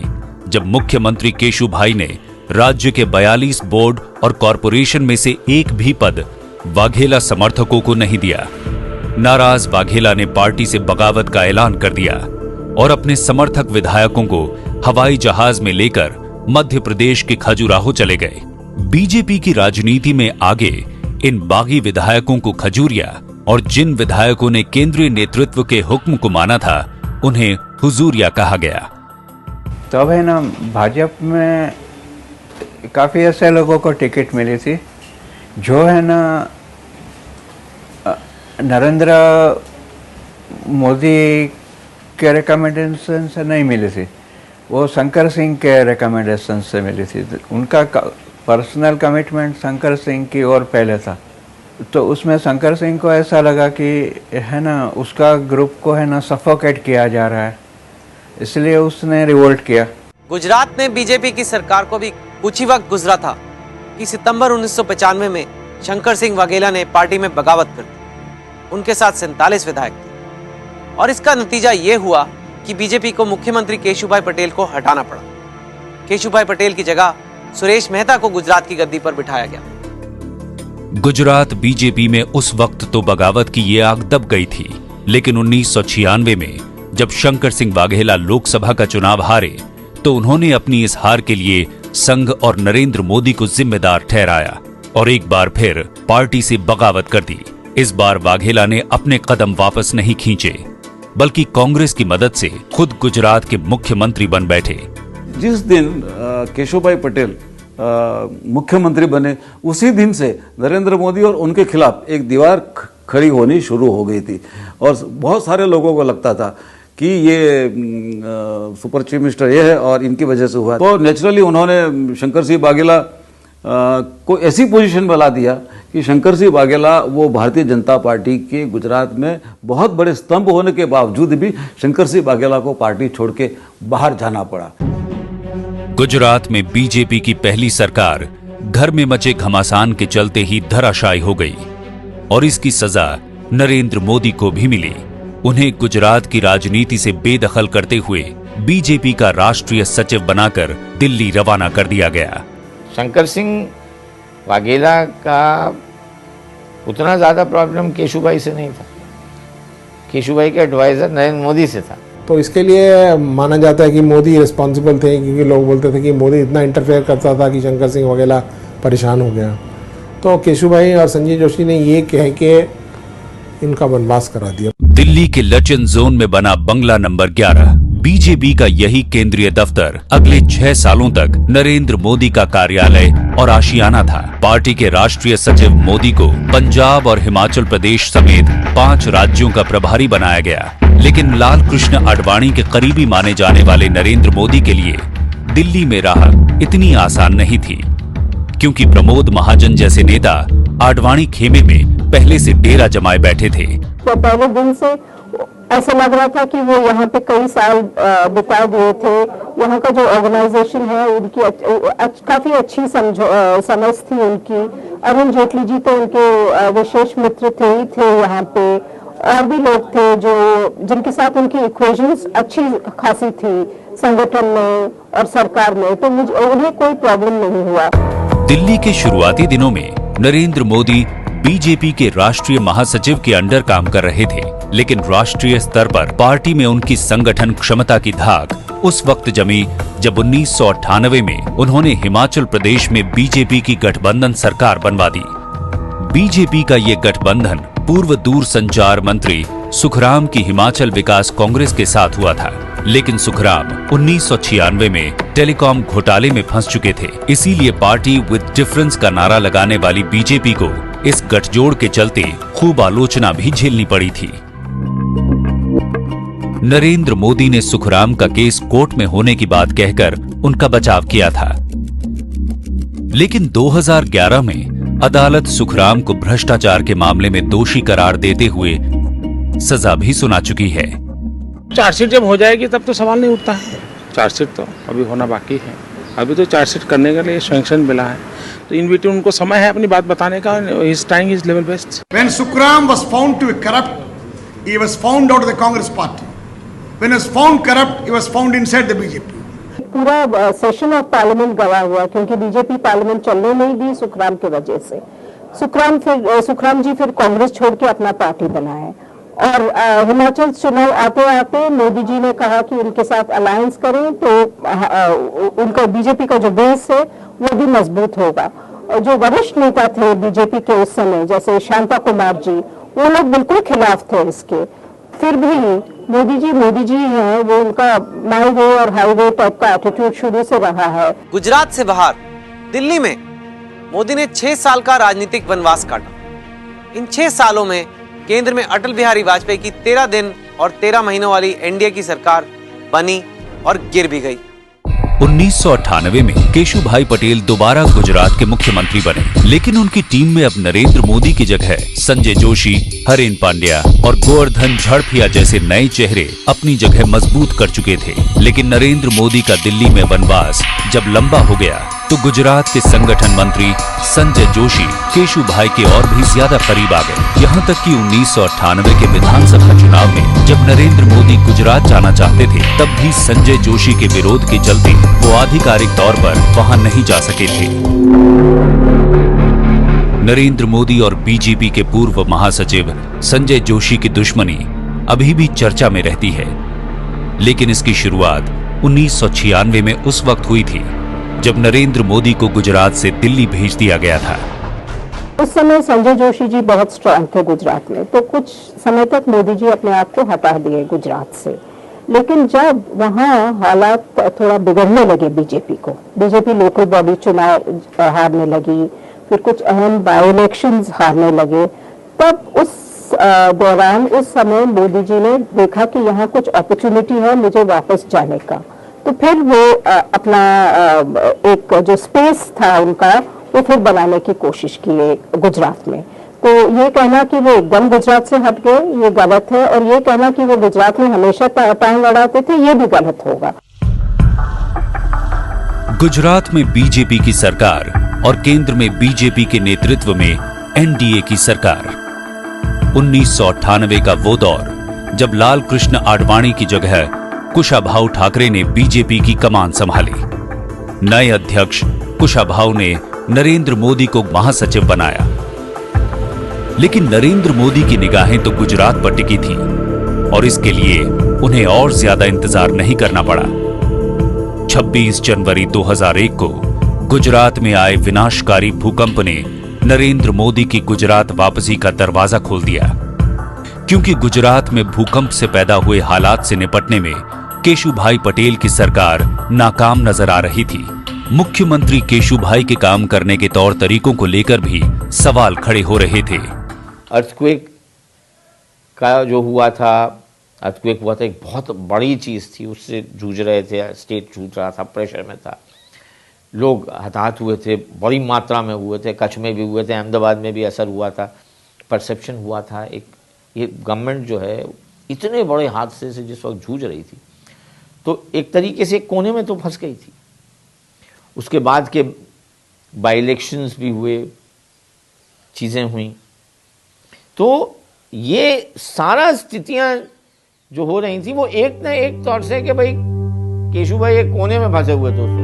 जब मुख्यमंत्री केशु भाई ने राज्य के 42 बोर्ड और कॉरपोरेशन में से एक भी पद वाघेला समर्थकों को नहीं दिया। नाराज वाघेला ने पार्टी से बगावत का ऐलान कर दिया और अपने समर्थक विधायकों को हवाई जहाज में लेकर मध्य प्रदेश के खजुराहो चले गए। बीजेपी की राजनीति में आगे इन बागी विधायकों को खजूरिया और जिन विधायकों ने केंद्रीय नेतृत्व के हुक्म को माना था उन्हें हुजूरिया कहा गया। तब है ना भाजपा में काफ़ी ऐसे लोगों को टिकट मिली थी जो है ना नरेंद्र मोदी के रिकमेंडेशन से नहीं मिली थी, वो शंकर सिंह के रिकमेंडेशन से मिली थी। उनका पर्सनल कमिटमेंट शंकर सिंह की ओर पहले था, तो उसमें शंकर सिंह को ऐसा लगा कि है ना उसका ग्रुप को है ना सफोकेट किया जा रहा है, इसलिए उसने रिवोल्ट किया। गुजरात में बीजेपी की सरकार को भी कुछ ही वक्त गुजरा था कि सितंबर 1995 में शंकर सिंह वाघेला ने पार्टी में बगावत कर दी। उनके साथ 47 विधायक थे और इसका नतीजा ये हुआ कि बीजेपी को मुख्यमंत्री केशुभाई पटेल को हटाना पड़ा। केशुभाई पटेल की जगह सुरेश मेहता को गुजरात की गद्दी पर बिठाया गया। गुजरात बीजेपी में उस वक्त तो बगावत की ये आग दब गई थी, लेकिन 1996 में जब शंकर सिंह वाघेला लोकसभा का चुनाव हारे तो उन्होंने अपनी इस हार के लिए संघ और नरेंद्र मोदी को जिम्मेदार ठहराया और एक बार फिर पार्टी से बगावत कर दी। इस बार वाघेला ने अपने कदम वापस नहीं खींचे, बल्कि कांग्रेस की मदद से खुद गुजरात के मुख्यमंत्री बन बैठे। जिस दिन केशुभाई पटेल मुख्यमंत्री बने उसी दिन से नरेंद्र मोदी और उनके खिलाफ एक दीवार खड़ी होनी शुरू हो गई थी और बहुत सारे लोगों को लगता था कि ये सुपर चीफ मिनिस्टर ये है और इनकी वजह से हुआ। तो नेचुरली उन्होंने शंकर सिंह वाघेला को ऐसी पोजीशन में ला दिया कि शंकर सिंह वाघेला वो भारतीय जनता पार्टी के गुजरात में बहुत बड़े स्तंभ होने के बावजूद भी शंकर सिंह वाघेला को पार्टी छोड़ के बाहर जाना पड़ा। गुजरात में बीजेपी की पहली सरकार घर में मचे घमासान के चलते ही धराशायी हो गई और इसकी सजा नरेंद्र मोदी को भी मिली। उन्हें गुजरात की राजनीति से बेदखल करते हुए बीजेपी का राष्ट्रीय सचिव बनाकर दिल्ली रवाना कर दिया गया। शंकर सिंह वाघेला का उतना ज़्यादा प्रॉब्लम केशुभाई से नहीं था, केशुभाई के एडवाइजर नरेंद्र मोदी से था। तो इसके लिए माना जाता है कि मोदी रिस्पॉन्सिबल थे, क्योंकि लोग बोलते थे कि मोदी इतना इंटरफेयर करता था कि शंकर सिंह वाघेला परेशान हो गया। तो केशुभाई और संजय जोशी ने ये कह के इनका वनवास करा दिया। दिल्ली के लचन जोन में बना बंगला नंबर 11 बीजेपी का यही केंद्रीय दफ्तर अगले 6 सालों तक नरेंद्र मोदी का कार्यालय और आशियाना था। पार्टी के राष्ट्रीय सचिव मोदी को पंजाब और हिमाचल प्रदेश समेत 5 राज्यों का प्रभारी बनाया गया, लेकिन लाल कृष्ण आडवाणी के करीबी माने जाने वाले नरेंद्र मोदी के लिए दिल्ली में राह इतनी आसान नहीं थी, क्योंकि प्रमोद महाजन जैसे नेता आडवाणी खेमे में पहले से डेरा जमाए बैठे थे। तो पहले दिन से ऐसा लग रहा था कि वो यहाँ पे कई साल बिता दिए थे। यहाँ का जो ऑर्गेनाइजेशन है उनकी काफी अच्छी समझ थी उनकी। अरुण जेटली जी तो उनके विशेष मित्र ही थे यहाँ पे। और भी लोग थे जिनके साथ उनकी इक्वेशंस अच्छी खासी थी संगठन में और सरकार में, तो मुझे उन्हें कोई प्रॉब्लम नहीं हुआ। दिल्ली के शुरुआती दिनों में नरेंद्र मोदी बीजेपी के राष्ट्रीय महासचिव के अंडर काम कर रहे थे, लेकिन राष्ट्रीय स्तर पर पार्टी में उनकी संगठन क्षमता की धाक उस वक्त जमी जब 1998 में उन्होंने हिमाचल प्रदेश में बीजेपी की गठबंधन सरकार बनवा दी। बीजेपी का ये गठबंधन पूर्व दूरसंचार मंत्री सुखराम की हिमाचल विकास कांग्रेस के साथ हुआ था, लेकिन सुखराम 1996 में टेलीकॉम घोटाले में फंस चुके थे। इसीलिए पार्टी विद डिफरेंस का नारा लगाने वाली बीजेपी को इस गठजोड़ के चलते खूब आलोचना भी झेलनी पड़ी थी। नरेंद्र मोदी ने सुखराम का केस कोर्ट में होने की बात कहकर उनका बचाव किया था, लेकिन 2011 में अदालत सुखराम को भ्रष्टाचार के मामले में दोषी करार देते हुए सजा भी सुना चुकी है। चार्जशीट जब हो जाएगी तब तो सवाल नहीं उठता है। चार्जशीट तो अभी होना बाकी है, अभी तो चार्जशीट करने के लिए सैंक्शन मिला है, तो इन बिटवीन उनको समय है अपनी बात बताने का। His trying his level best. When Sukram was found to be corrupt, he was found out of the Congress party. When he was found corrupt, he was found inside the BJP. पूरा session of parliament गवा हुआ, क्योंकि BJP parliament चलने नहीं दी सुखराम की वजह से। सुखराम जी फिर कांग्रेस छोड़ के अपना पार्टी बनाए और हिमाचल चुनाव आते आते मोदी जी ने कहा कि उनके साथ अलायंस करें तो उनका बीजेपी का जो बेस है वो भी मजबूत होगा। जो वरिष्ठ नेता थे बीजेपी के उस समय, जैसे शांता कुमार जी, वो लोग बिल्कुल खिलाफ थे इसके। फिर भी मोदी जी हैं, वो उनका माई वे और हाईवे टाइप का एटीट्यूड शुरू से रहा है। गुजरात से बाहर दिल्ली में मोदी ने 6 साल का राजनीतिक वनवास काटा। इन 6 सालों में केंद्र में अटल बिहारी वाजपेयी की 13 दिन और 13 महीनों वाली एनडीए की सरकार बनी और गिर भी गई। 1998 में केशुभाई पटेल दोबारा गुजरात के मुख्यमंत्री बने, लेकिन उनकी टीम में अब नरेंद्र मोदी की जगह संजय जोशी, हरेन पांड्या और गोवर्धन झड़फिया जैसे नए चेहरे अपनी जगह मजबूत कर चुके थे। लेकिन नरेंद्र मोदी का दिल्ली में वनवास जब लंबा हो गया तो गुजरात के संगठन मंत्री संजय जोशी केशुभाई के और भी ज्यादा करीब आ गए। यहाँ तक कि 1998 के विधानसभा चुनाव में जब नरेंद्र मोदी गुजरात जाना चाहते थे, तब भी संजय जोशी के विरोध के चलते वो आधिकारिक तौर पर वहां नहीं जा सके थे। नरेंद्र मोदी और बीजेपी के पूर्व महासचिव संजय जोशी की दुश्मनी अभी भी चर्चा में रहती है, लेकिन इसकी शुरुआत 1996 में उस वक्त हुई थी जब नरेंद्र मोदी को गुजरात से दिल्ली भेज दिया गया था। उस समय संजय जोशी जी बहुत स्ट्रांग थे गुजरात में, तो कुछ समय तक मोदी जी अपने आप को हटा दिए गुजरात से। लेकिन जब वहाँ हालात थोड़ा बिगड़ने लगे बीजेपी लोकल बॉडी चुनाव हारने लगी, फिर कुछ अहम बाई इलेक्शंस हारने लगे, तब उस दौरान उस समय मोदी जी ने देखा कि यहाँ कुछ अपॉर्चुनिटी है मुझे वापस जाने का। तो फिर वो अपना एक जो स्पेस था उनका वो फिर बनाने की कोशिश की गुजरात में। तो ये कहना कि वो एकदम गुजरात से हट गए ये गलत है, और ये कहना कि वो गुजरात में हमेशा टांग लड़ाते थे ये भी गलत होगा। गुजरात में बीजेपी की सरकार और केंद्र में बीजेपी के नेतृत्व में एनडीए की सरकार। 1998 का वो दौर जब लाल कृष्ण आडवाणी की जगह कुशाभाऊ ठाकरे ने बीजेपी की कमान संभाली। नए अध्यक्ष कुशाभाऊ ने नरेंद्र मोदी को महासचिव बनाया, लेकिन नरेंद्र मोदी की निगाहें तो गुजरात पर टिकी थी और इसके लिए उन्हें और ज्यादा इंतजार नहीं करना पड़ा। 26 जनवरी 2001 को गुजरात में आए विनाशकारी भूकंप ने नरेंद्र मोदी की गुजरात वापसी का दरवाजा खोल दिया, क्योंकि गुजरात में भूकंप से पैदा हुए हालात से निपटने में केशुभाई पटेल की सरकार नाकाम नजर आ रही थी। मुख्यमंत्री केशुभाई के काम करने के तौर तरीकों को लेकर भी सवाल खड़े हो रहे थे। अर्थक्वेक का जो हुआ था, अर्थक्वेक हुआ था, एक बहुत बड़ी चीज़ थी, उससे जूझ रहे थे, स्टेट जूझ रहा था, प्रेशर में था, लोग हताहत हुए थे, बड़ी मात्रा में हुए थे, कच्छ में भी हुए थे, अहमदाबाद में भी असर हुआ था, परसेप्शन हुआ था। एक ये गवर्नमेंट जो है इतने बड़े हादसे से जिस वक्त जूझ रही थी, तो एक तरीके से कोने में तो फंस गई थी। उसके बाद के बाई इलेक्शंस भी हुए, चीज़ें हुई, तो ये सारा स्थितियां जो हो रही थी वो एक ना एक तौर से कि भाई केशु भाई एक कोने में फंसे हुए थे उस वक्त।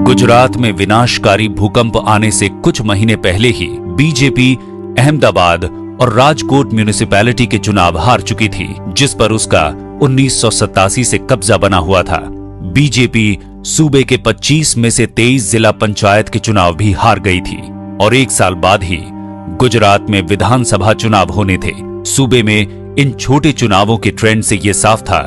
गुजरात में विनाशकारी भूकंप आने से कुछ महीने पहले ही बीजेपी अहमदाबाद और राजकोट म्यूनिसिपैलिटी के चुनाव हार चुकी थी, जिस पर उसका 1987 से कब्जा बना हुआ था। बीजेपी सूबे के 25 में से 23 जिला पंचायत के चुनाव भी हार गई थी और एक साल बाद ही गुजरात में विधानसभा चुनाव होने थे। सूबे में इन छोटे चुनावों के ट्रेंड से यह साफ था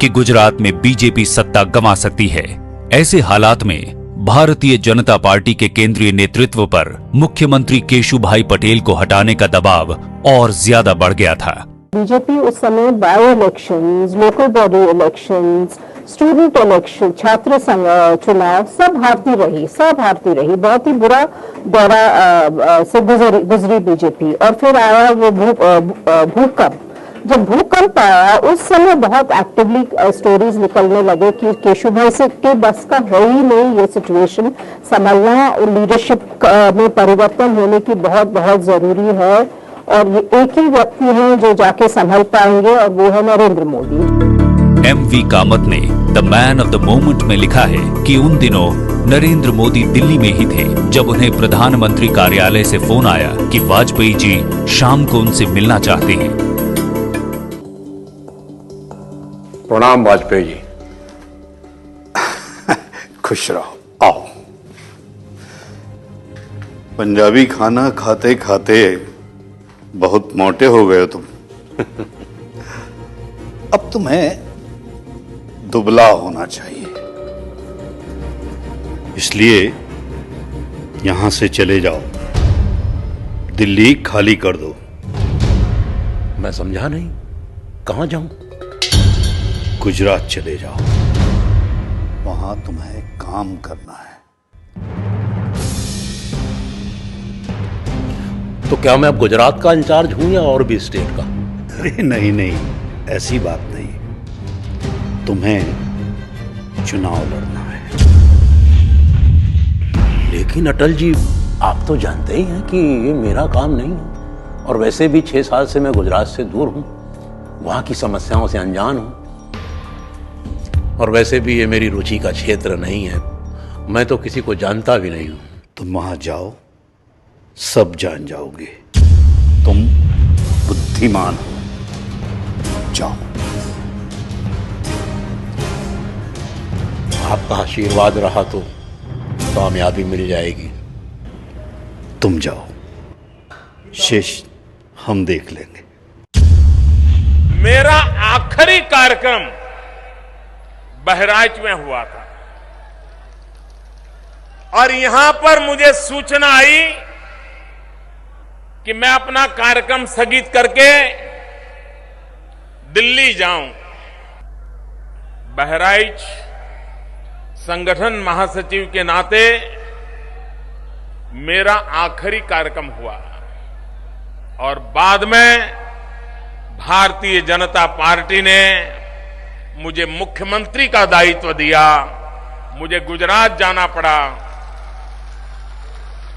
कि गुजरात में बीजेपी सत्ता गंवा सकती है। ऐसे हालात में भारतीय जनता पार्टी के केंद्रीय नेतृत्व पर मुख्यमंत्री केशुभाई पटेल को हटाने का दबाव और ज्यादा बढ़ गया था। बीजेपी उस समय bio elections, local body elections, student election, छात्र संघ चुनाव सब हारती रही। बहुत ही बुरा दौरा से गुजरी बीजेपी। और फिर आया वो भूकंप। जब भूकंप आया उस समय बहुत एक्टिवली स्टोरीज निकलने लगे कि केशुभाई से के बस का है ही नहीं ये सिचुएशन संभालना, लीडरशिप में परिवर्तन होने की बहुत बहुत जरूरी है और ये एक ही व्यक्ति हैं जो जाके संभाल पाएंगे और वो है नरेंद्र मोदी। एमवी कामत ने the man of the moment में लिखा है कि उन दिनों नरेंद्र मोदी दिल्ली में ही थे जब उन्हें प्रधानमंत्री कार्यालय से फोन आया कि वाजपेयी जी शाम को उनसे मिलना चाहते हैं। प्रणाम वाजपेयी जी। खुश रहो, आओ। पंजाबी खाना खाते खाते बहुत मोटे हो गए तुम। अब तुम्हें दुबला होना चाहिए, इसलिए यहां से चले जाओ, दिल्ली खाली कर दो। मैं समझा नहीं, कहां जाऊं? गुजरात चले जाओ, वहां तुम्हें काम करना है। तो क्या मैं अब गुजरात का इंचार्ज हूं या और भी स्टेट का? अरे नहीं, ऐसी बात नहीं। तुम्हें चुनाव लड़ना है। लेकिन अटल जी, आप तो जानते ही हैं कि ये मेरा काम नहीं है और वैसे भी 6 साल से मैं गुजरात से दूर हूं, वहां की समस्याओं से अनजान हूं और वैसे भी ये मेरी रुचि का क्षेत्र नहीं है। मैं तो किसी को जानता भी नहीं हूं। तुम वहां जाओ, सब जान जाओगे। तुम बुद्धिमान हो, जाओ। आपका आशीर्वाद रहा तो कामयाबी मिल जाएगी। तुम जाओ, शेष हम देख लेंगे। मेरा आखिरी कार्यक्रम बहराइच में हुआ था और यहां पर मुझे सूचना आई कि मैं अपना कार्यक्रम स्थगित करके दिल्ली जाऊं। बहराइच संगठन महासचिव के नाते मेरा आखिरी कार्यक्रम हुआ और बाद में भारतीय जनता पार्टी ने मुझे मुख्यमंत्री का दायित्व दिया। मुझे गुजरात जाना पड़ा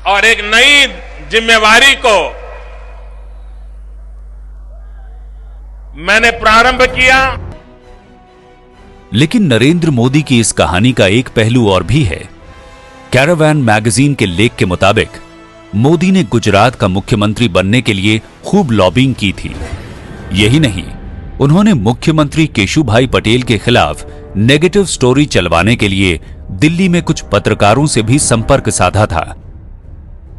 और एक नई जिम्मेवारी को मैंने प्रारंभ किया। लेकिन नरेंद्र मोदी की इस कहानी का एक पहलू और भी है। कैरावैन मैगजीन के लेख के मुताबिक मोदी ने गुजरात का मुख्यमंत्री बनने के लिए खूब लॉबिंग की थी। यही नहीं, उन्होंने मुख्यमंत्री केशुभाई पटेल के खिलाफ नेगेटिव स्टोरी चलवाने के लिए दिल्ली में कुछ पत्रकारों से भी संपर्क साधा था।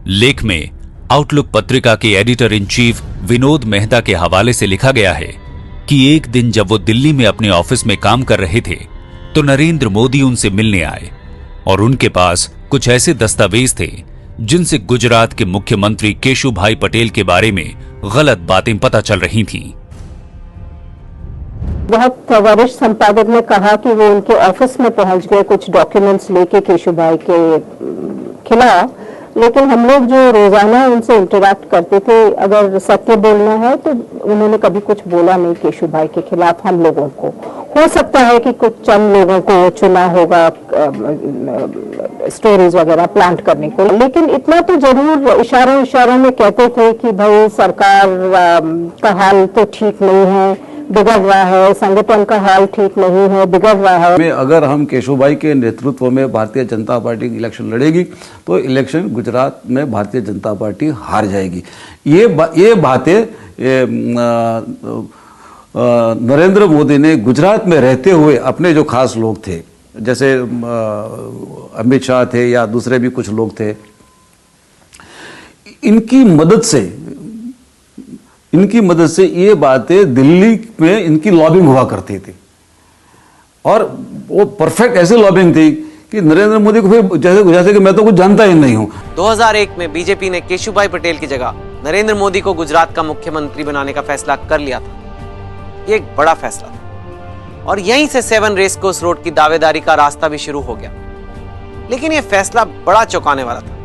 लेख में आउटलुक पत्रिका के editor in chief Vinod Mehta के हवाले से लिखा गया है कि एक दिन जब वो दिल्ली में अपने ऑफिस में काम कर रहे थे तो नरेंद्र मोदी उनसे मिलने आए और उनके पास कुछ ऐसे दस्तावेज थे जिनसे गुजरात के मुख्यमंत्री केशुभाई पटेल के बारे में गलत बातें पता चल रही थीं। बहुत वरिष्ठ संपादक ने कहा कि वो उनके ऑफिस में पहुंच गए कुछ डॉक्यूमेंट्स लेके केशुभाई के खिलाफ, लेकिन हम लोग जो रोजाना उनसे इंटरेक्ट करते थे, अगर सत्य बोलना है तो उन्होंने कभी कुछ बोला नहीं केशु भाई के खिलाफ हम लोगों को। हो सकता है कि कुछ चंद लोगों को चुना होगा स्टोरीज वगैरह प्लांट करने को, लेकिन इतना तो जरूर इशारों में कहते थे कि भाई सरकार का हाल तो ठीक नहीं है, बिगड़ रहा है, संगठन का हाल ठीक नहीं है, बिगड़ रहा है। में अगर हम केशव भाई के नेतृत्व में भारतीय जनता पार्टी इलेक्शन लड़ेगी तो इलेक्शन गुजरात में भारतीय जनता पार्टी हार जाएगी। ये बातें नरेंद्र मोदी ने गुजरात में रहते हुए अपने जो खास लोग थे, जैसे अमित शाह थे या दूसरे भी कुछ लोग थे, इनकी मदद से ये बातें दिल्ली में इनकी लॉबिंग हुआ करती थी, और वो परफेक्ट ऐसे लॉबिंग थी कि नरेंद्र मोदी को फिर जैसे कि मैं तो कुछ जानता ही नहीं हूं। 2001 में बीजेपी ने केशुभाई पटेल की जगह नरेंद्र मोदी को गुजरात का मुख्यमंत्री बनाने का फैसला कर लिया था। ये एक बड़ा फैसला था और यहीं से 7 रेस कोर्स रोड की दावेदारी का रास्ता भी शुरू हो गया। लेकिन यह फैसला बड़ा चौंकाने वाला था।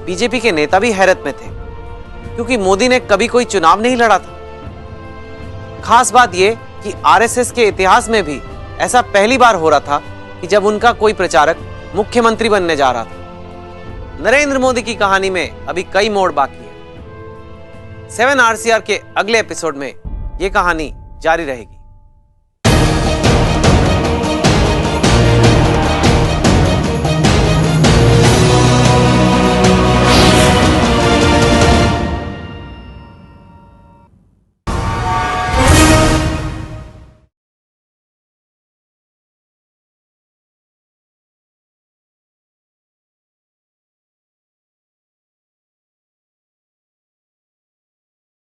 बीजेपी के नेता भी हैरत में थे क्योंकि मोदी ने कभी कोई चुनाव नहीं लड़ा था। खास बात यह कि आरएसएस के इतिहास में भी ऐसा पहली बार हो रहा था कि जब उनका कोई प्रचारक मुख्यमंत्री बनने जा रहा था। नरेंद्र मोदी की कहानी में अभी कई मोड़ बाकी है। 7 RCR के अगले एपिसोड में यह कहानी जारी रहेगी।